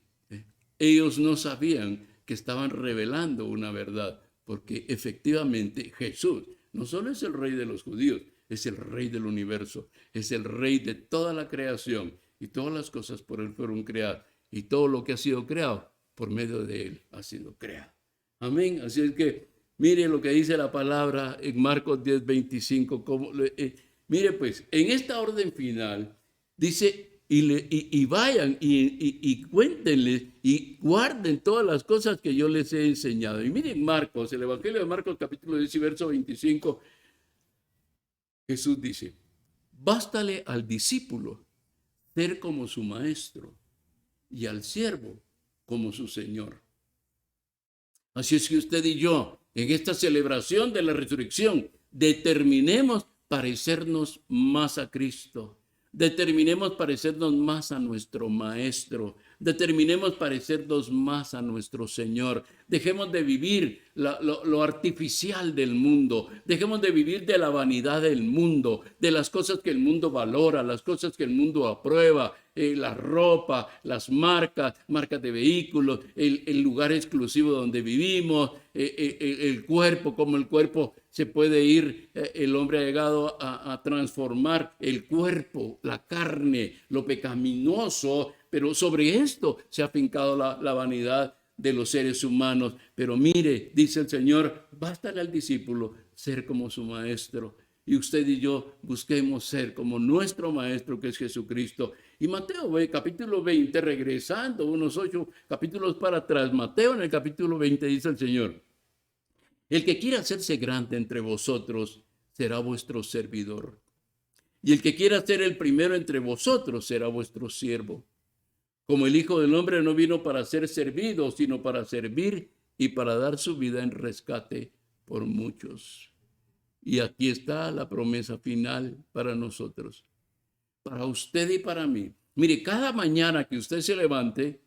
ellos no sabían que estaban revelando una verdad, porque efectivamente Jesús no solo es el rey de los judíos, es el rey del universo, es el rey de toda la creación y todas las cosas por él fueron creadas y todo lo que ha sido creado por medio de él ha sido creado. Amén. Así es que mire lo que dice la palabra en Marcos 10:25. Mire pues, en esta orden final dice, y vayan y cuéntenles y guarden todas las cosas que yo les he enseñado. Y miren Marcos, el Evangelio de Marcos capítulo 10 y verso 25, Jesús dice, bástale al discípulo ser como su maestro y al siervo como su Señor. Así es que usted y yo, en esta celebración de la resurrección, determinemos parecernos más a Cristo. Determinemos parecernos más a nuestro Maestro. Determinemos parecernos más a nuestro Señor. Dejemos de vivir lo artificial del mundo. Dejemos de vivir de la vanidad del mundo, de las cosas que el mundo valora, las cosas que el mundo aprueba, la ropa, las marcas de vehículos, el lugar exclusivo donde vivimos, el cuerpo, como el cuerpo se puede ir, el hombre ha llegado a transformar el cuerpo, la carne, lo pecaminoso, pero sobre esto se ha fincado la vanidad de los seres humanos. Pero mire, dice el Señor, bástale al discípulo ser como su maestro. Y usted y yo busquemos ser como nuestro maestro, que es Jesucristo. Y Mateo, capítulo 20, regresando unos 8 capítulos para atrás, Mateo en el capítulo 20 dice el Señor: el que quiera hacerse grande entre vosotros será vuestro servidor. Y el que quiera ser el primero entre vosotros será vuestro siervo. Como el Hijo del Hombre no vino para ser servido, sino para servir y para dar su vida en rescate por muchos. Y aquí está la promesa final para nosotros, para usted y para mí. Mire, cada mañana que usted se levante,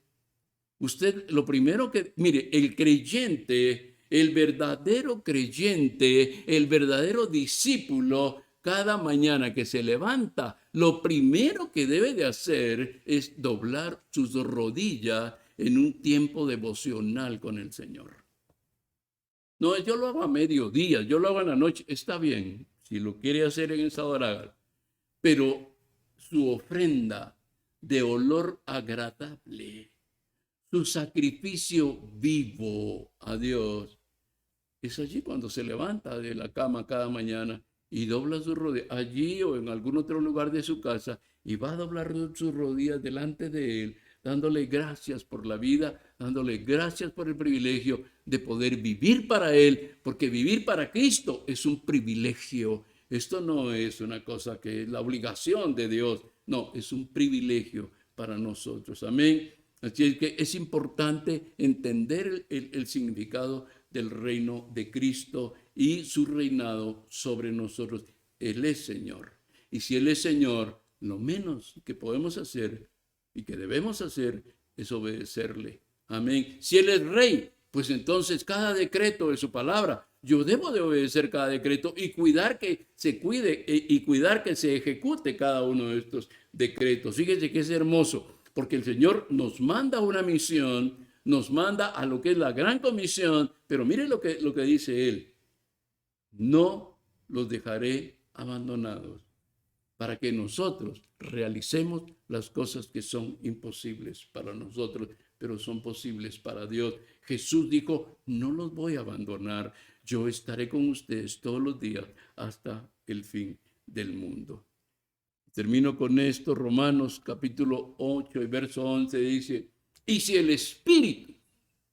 usted lo primero que, mire, el creyente, el verdadero creyente, el verdadero discípulo, cada mañana que se levanta, lo primero que debe de hacer es doblar sus rodillas en un tiempo devocional con el Señor. No, yo lo hago a mediodía, yo lo hago en la noche, está bien, si lo quiere hacer en esa hora, pero su ofrenda de olor agradable, su sacrificio vivo a Dios, es allí cuando se levanta de la cama cada mañana y dobla sus rodillas, allí o en algún otro lugar de su casa, y va a doblar sus rodillas delante de Él, dándole gracias por la vida, dándole gracias por el privilegio de poder vivir para Él, porque vivir para Cristo es un privilegio. Esto no es una cosa que es la obligación de Dios, no, es un privilegio para nosotros. Amén. Así es que es importante entender el significado del reino de Cristo y su reinado sobre nosotros. Él es Señor. Y si Él es Señor, lo menos que podemos hacer y que debemos hacer es obedecerle. Amén. Si Él es Rey, pues entonces cada decreto de su palabra, yo debo de obedecer cada decreto y cuidar que se cuide y cuidar que se ejecute cada uno de estos decretos. Fíjese que es hermoso, porque el Señor nos manda una misión, nos manda a lo que es la gran comisión, pero mire lo que dice Él: no los dejaré abandonados, para que nosotros realicemos las cosas que son imposibles para nosotros, pero son posibles para Dios. Jesús dijo: no los voy a abandonar, yo estaré con ustedes todos los días hasta el fin del mundo. Termino con esto. Romanos capítulo 8 y verso 11 dice: y si el Espíritu,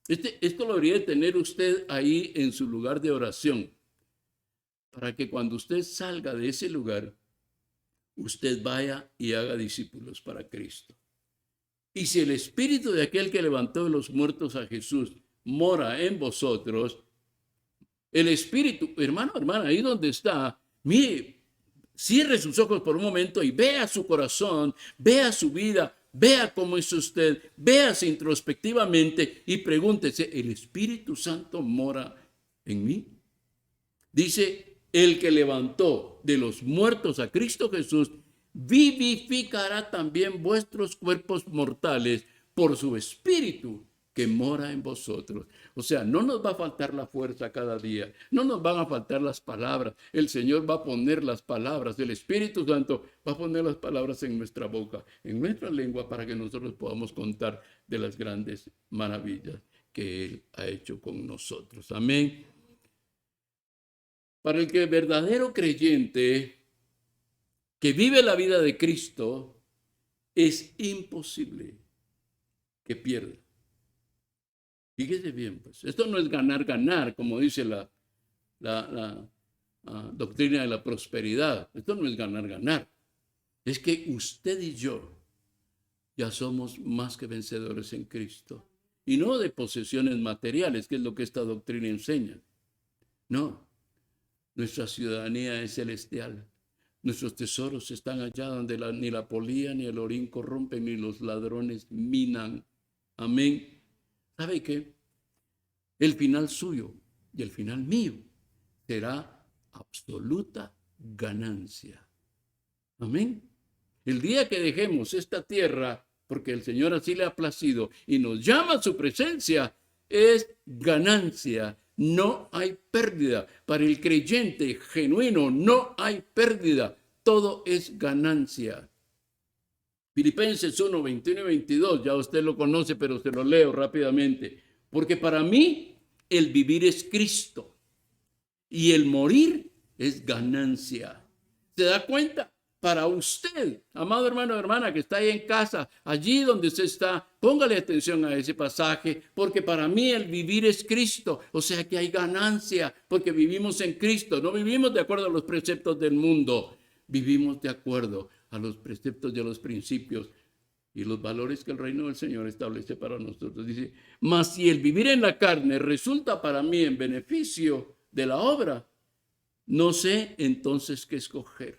esto lo debería tener usted ahí en su lugar de oración, para que cuando usted salga de ese lugar, usted vaya y haga discípulos para Cristo. Y si el Espíritu de aquel que levantó de los muertos a Jesús mora en vosotros, el Espíritu, hermano, hermana, ahí donde está, mire, cierre sus ojos por un momento y vea su corazón, vea su vida, vea cómo es usted, véase introspectivamente y pregúntese: ¿el Espíritu Santo mora en mí? Dice: el que levantó de los muertos a Cristo Jesús vivificará también vuestros cuerpos mortales por su Espíritu que mora en vosotros. O sea, no nos va a faltar la fuerza cada día, no nos van a faltar las palabras. El Señor va a poner las palabras, el Espíritu Santo va a poner las palabras en nuestra boca, en nuestra lengua, para que nosotros podamos contar de las grandes maravillas que Él ha hecho con nosotros. Amén. Para el que es verdadero creyente que vive la vida de Cristo, es imposible que pierda. Fíjese bien, pues, esto no es ganar, ganar, como dice la doctrina de la prosperidad. Esto no es ganar, ganar. Es que usted y yo ya somos más que vencedores en Cristo. Y no de posesiones materiales, que es lo que esta doctrina enseña. No, nuestra ciudadanía es celestial. Nuestros tesoros están allá donde ni la polía ni el orín corrompen, ni los ladrones minan. Amén. ¿Sabe qué? El final suyo y el final mío será absoluta ganancia. Amén. El día que dejemos esta tierra, porque el Señor así le ha placido y nos llama a su presencia, es ganancia. No hay pérdida. Para el creyente genuino no hay pérdida. Todo es ganancia. Filipenses 1, 21 y 22, ya usted lo conoce, pero se lo leo rápidamente. Porque para mí el vivir es Cristo y el morir es ganancia. ¿Se da cuenta? Para usted, amado hermano o hermana que está ahí en casa, allí donde usted está, póngale atención a ese pasaje, porque para mí el vivir es Cristo, o sea que hay ganancia, porque vivimos en Cristo, no vivimos de acuerdo a los preceptos del mundo, vivimos de acuerdo a los preceptos y a los principios y los valores que el reino del Señor establece para nosotros. Dice, mas si el vivir en la carne resulta para mí en beneficio de la obra, no sé entonces qué escoger.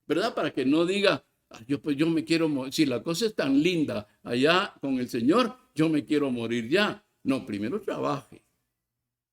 ¿Verdad? Para que no diga, yo me quiero morir. Si la cosa es tan linda allá con el Señor, yo me quiero morir ya. No, primero trabaje.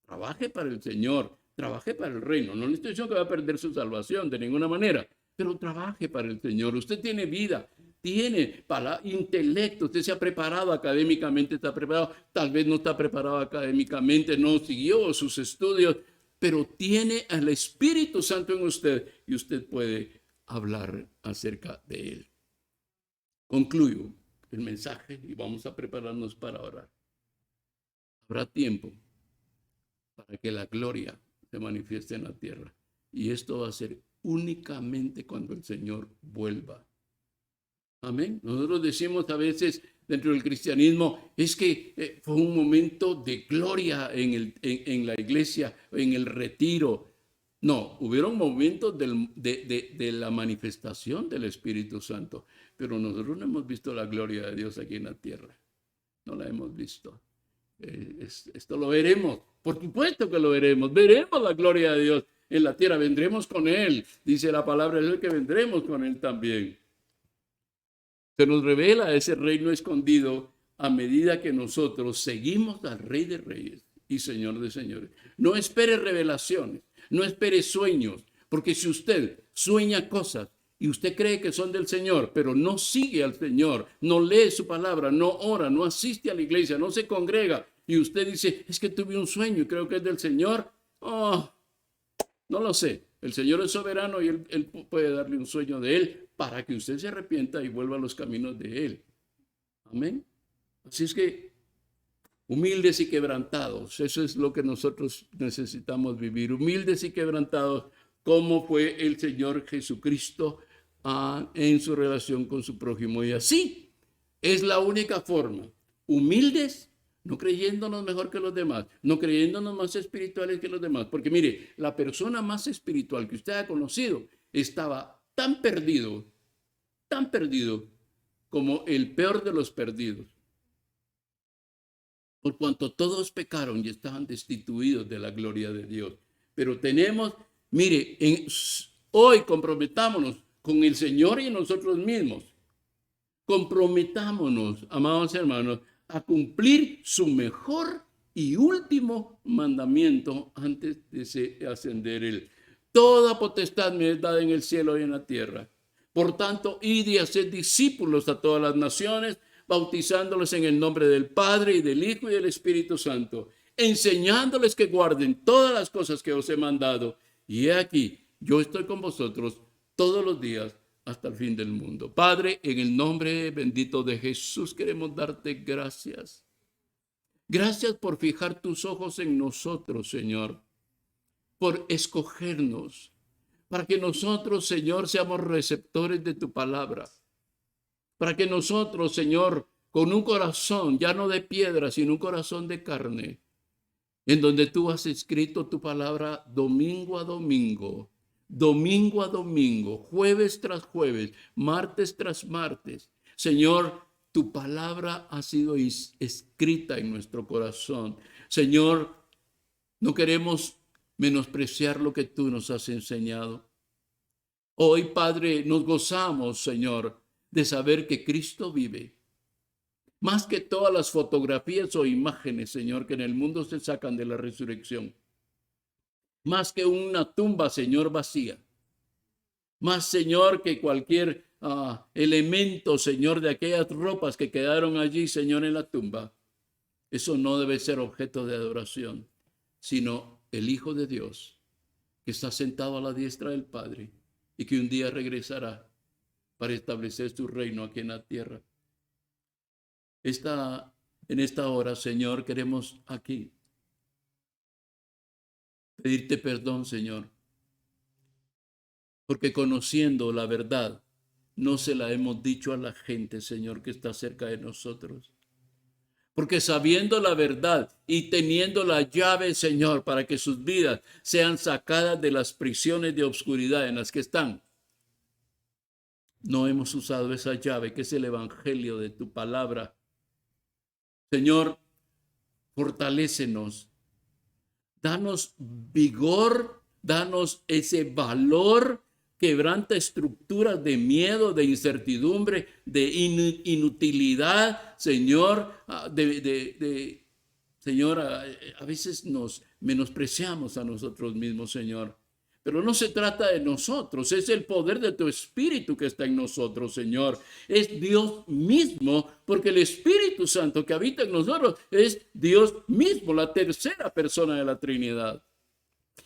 Trabaje para el Señor. Trabaje para el reino. No le estoy diciendo que va a perder su salvación de ninguna manera, pero trabaje para el Señor. Usted tiene vida, tiene intelecto, usted se ha preparado académicamente, está preparado. Tal vez no está preparado académicamente, no siguió sus estudios, pero tiene al Espíritu Santo en usted y usted puede hablar acerca de él. Concluyo el mensaje y vamos a prepararnos para orar. Habrá tiempo para que la gloria se manifieste en la tierra y esto va a ser únicamente cuando el Señor vuelva. Amén. Nosotros decimos a veces dentro del cristianismo, es que fue un momento de gloria en la iglesia, en el retiro. No, hubieron momentos de la manifestación del Espíritu Santo, pero nosotros no hemos visto la gloria de Dios aquí en la tierra. No la hemos visto. Esto lo veremos. Por supuesto que lo veremos. Veremos la gloria de Dios en la tierra. Vendremos con Él. Dice la palabra de Dios que vendremos con Él también. Se nos revela ese reino escondido a medida que nosotros seguimos al Rey de Reyes y Señor de Señores. No espere revelaciones. No espere sueños, porque si usted sueña cosas y usted cree que son del Señor, pero no sigue al Señor, no lee su palabra, no ora, no asiste a la iglesia, no se congrega, y usted dice, es que tuve un sueño y creo que es del Señor, no lo sé. El Señor es soberano y él puede darle un sueño de Él para que usted se arrepienta y vuelva a los caminos de Él. Amén. Así es que humildes y quebrantados, eso es lo que nosotros necesitamos vivir, humildes y quebrantados, como fue el Señor Jesucristo en su relación con su prójimo. Y así es la única forma, humildes, no creyéndonos mejor que los demás, no creyéndonos más espirituales que los demás, porque mire, la persona más espiritual que usted ha conocido estaba tan perdido como el peor de los perdidos. Por cuanto todos pecaron y estaban destituidos de la gloria de Dios. Pero tenemos, mire, hoy comprometámonos con el Señor y nosotros mismos. Comprometámonos, amados hermanos, a cumplir su mejor y último mandamiento antes de ascender Él. Toda potestad me es dada en el cielo y en la tierra. Por tanto, id y haced discípulos a todas las naciones, bautizándolos en el nombre del Padre y del Hijo y del Espíritu Santo, enseñándoles que guarden todas las cosas que os he mandado. Y he aquí, yo estoy con vosotros todos los días hasta el fin del mundo. Padre, en el nombre bendito de Jesús queremos darte gracias. Gracias por fijar tus ojos en nosotros, Señor, por escogernos, para que nosotros, Señor, seamos receptores de tu palabra. Para que nosotros, Señor, con un corazón ya no de piedra, sino un corazón de carne, en donde tú has escrito tu palabra domingo a domingo, jueves tras jueves, martes tras martes. Señor, tu palabra ha sido escrita en nuestro corazón. Señor, no queremos menospreciar lo que tú nos has enseñado. Hoy, Padre, nos gozamos, Señor, de saber que Cristo vive, Más que todas las fotografías o imágenes, Señor, que en el mundo se sacan de la resurrección. Más que una tumba, Señor, vacía. Más, Señor, que cualquier elemento, Señor, de aquellas ropas que quedaron allí, Señor, en la tumba. Eso no debe ser objeto de adoración, sino el Hijo de Dios, que está sentado a la diestra del Padre y que un día regresará para establecer su reino aquí en la tierra. En esta hora, Señor, queremos aquí pedirte perdón, Señor, porque conociendo la verdad, no se la hemos dicho a la gente, Señor, que está cerca de nosotros. Porque sabiendo la verdad y teniendo la llave, Señor, para que sus vidas sean sacadas de las prisiones de obscuridad en las que están, no hemos usado esa llave que es el evangelio de tu palabra. Señor, fortalécenos, danos vigor, danos ese valor, quebranta estructuras de miedo, de incertidumbre, de inutilidad, Señor, Señor, a veces nos menospreciamos a nosotros mismos, Señor. Pero no se trata de nosotros, es el poder de tu Espíritu que está en nosotros, Señor. Es Dios mismo, porque el Espíritu Santo que habita en nosotros es Dios mismo, la tercera persona de la Trinidad.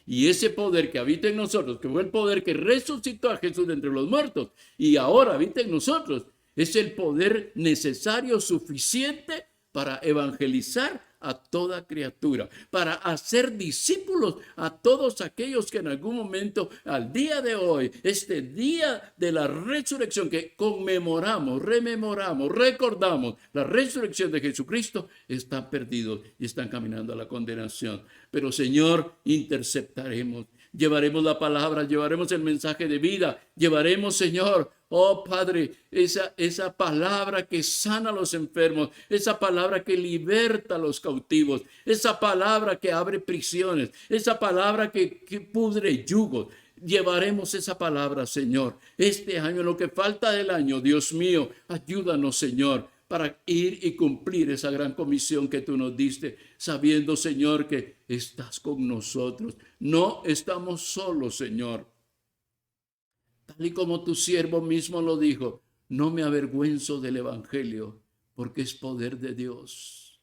Y ese poder que habita en nosotros, que fue el poder que resucitó a Jesús de entre los muertos y ahora habita en nosotros, es el poder necesario, suficiente para evangelizar a toda criatura, para hacer discípulos a todos aquellos que en algún momento, al día de hoy, este día de la resurrección que conmemoramos, rememoramos, recordamos la resurrección de Jesucristo, están perdidos y están caminando a la condenación. Pero Señor, interceptaremos, llevaremos la palabra, llevaremos el mensaje de vida, llevaremos, Señor, oh Padre, esa palabra que sana a los enfermos, esa palabra que liberta a los cautivos, esa palabra que abre prisiones, esa palabra que pudre yugos. Llevaremos esa palabra, Señor. Este año, lo que falta del año, Dios mío, ayúdanos, Señor, para ir y cumplir esa gran comisión que tú nos diste, sabiendo, Señor, que estás con nosotros. No estamos solos, Señor. Tal y como tu siervo mismo lo dijo, no me avergüenzo del evangelio, porque es poder de Dios.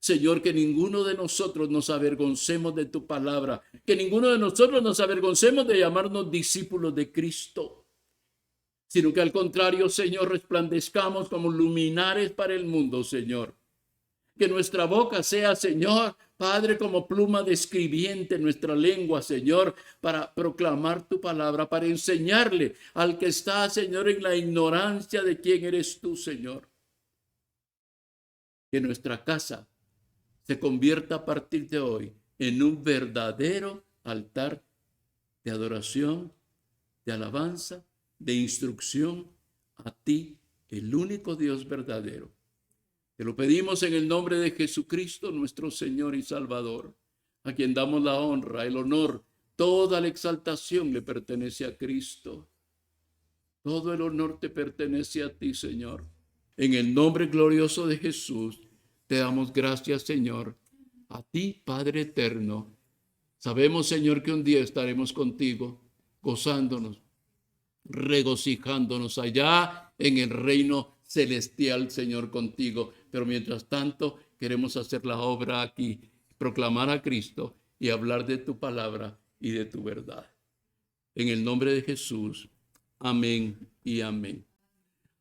Señor, que ninguno de nosotros nos avergoncemos de tu palabra, que ninguno de nosotros nos avergoncemos de llamarnos discípulos de Cristo, sino que al contrario, Señor, resplandezcamos como luminares para el mundo, Señor. Que nuestra boca sea, Señor, Padre, como pluma de escribiente en nuestra lengua, Señor, para proclamar tu palabra, para enseñarle al que está, Señor, en la ignorancia de quién eres tú, Señor. Que nuestra casa se convierta a partir de hoy en un verdadero altar de adoración, de alabanza, de instrucción a ti, el único Dios verdadero. Te lo pedimos en el nombre de Jesucristo, nuestro Señor y Salvador, a quien damos la honra, el honor, toda la exaltación le pertenece a Cristo. Todo el honor te pertenece a ti, Señor. En el nombre glorioso de Jesús, te damos gracias, Señor, a ti, Padre eterno. Sabemos, Señor, que un día estaremos contigo, gozándonos, regocijándonos allá en el reino celestial, Señor, contigo. Pero mientras tanto, queremos hacer la obra aquí, proclamar a Cristo y hablar de tu palabra y de tu verdad. En el nombre de Jesús, amén y amén.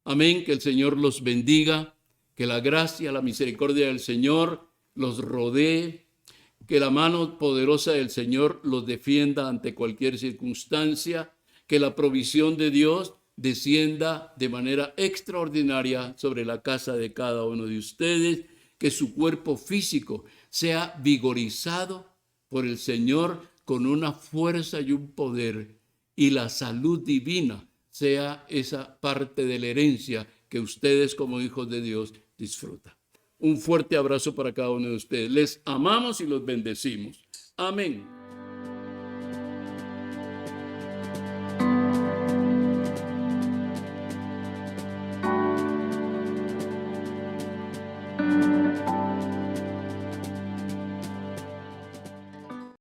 Amén, que el Señor los bendiga, que la gracia, la misericordia del Señor los rodee, que la mano poderosa del Señor los defienda ante cualquier circunstancia, que la provisión de Dios descienda de manera extraordinaria sobre la casa de cada uno de ustedes, que su cuerpo físico sea vigorizado por el Señor con una fuerza y un poder, y la salud divina sea esa parte de la herencia que ustedes como hijos de Dios disfrutan. Un fuerte abrazo para cada uno de ustedes. Les amamos y los bendecimos. Amén.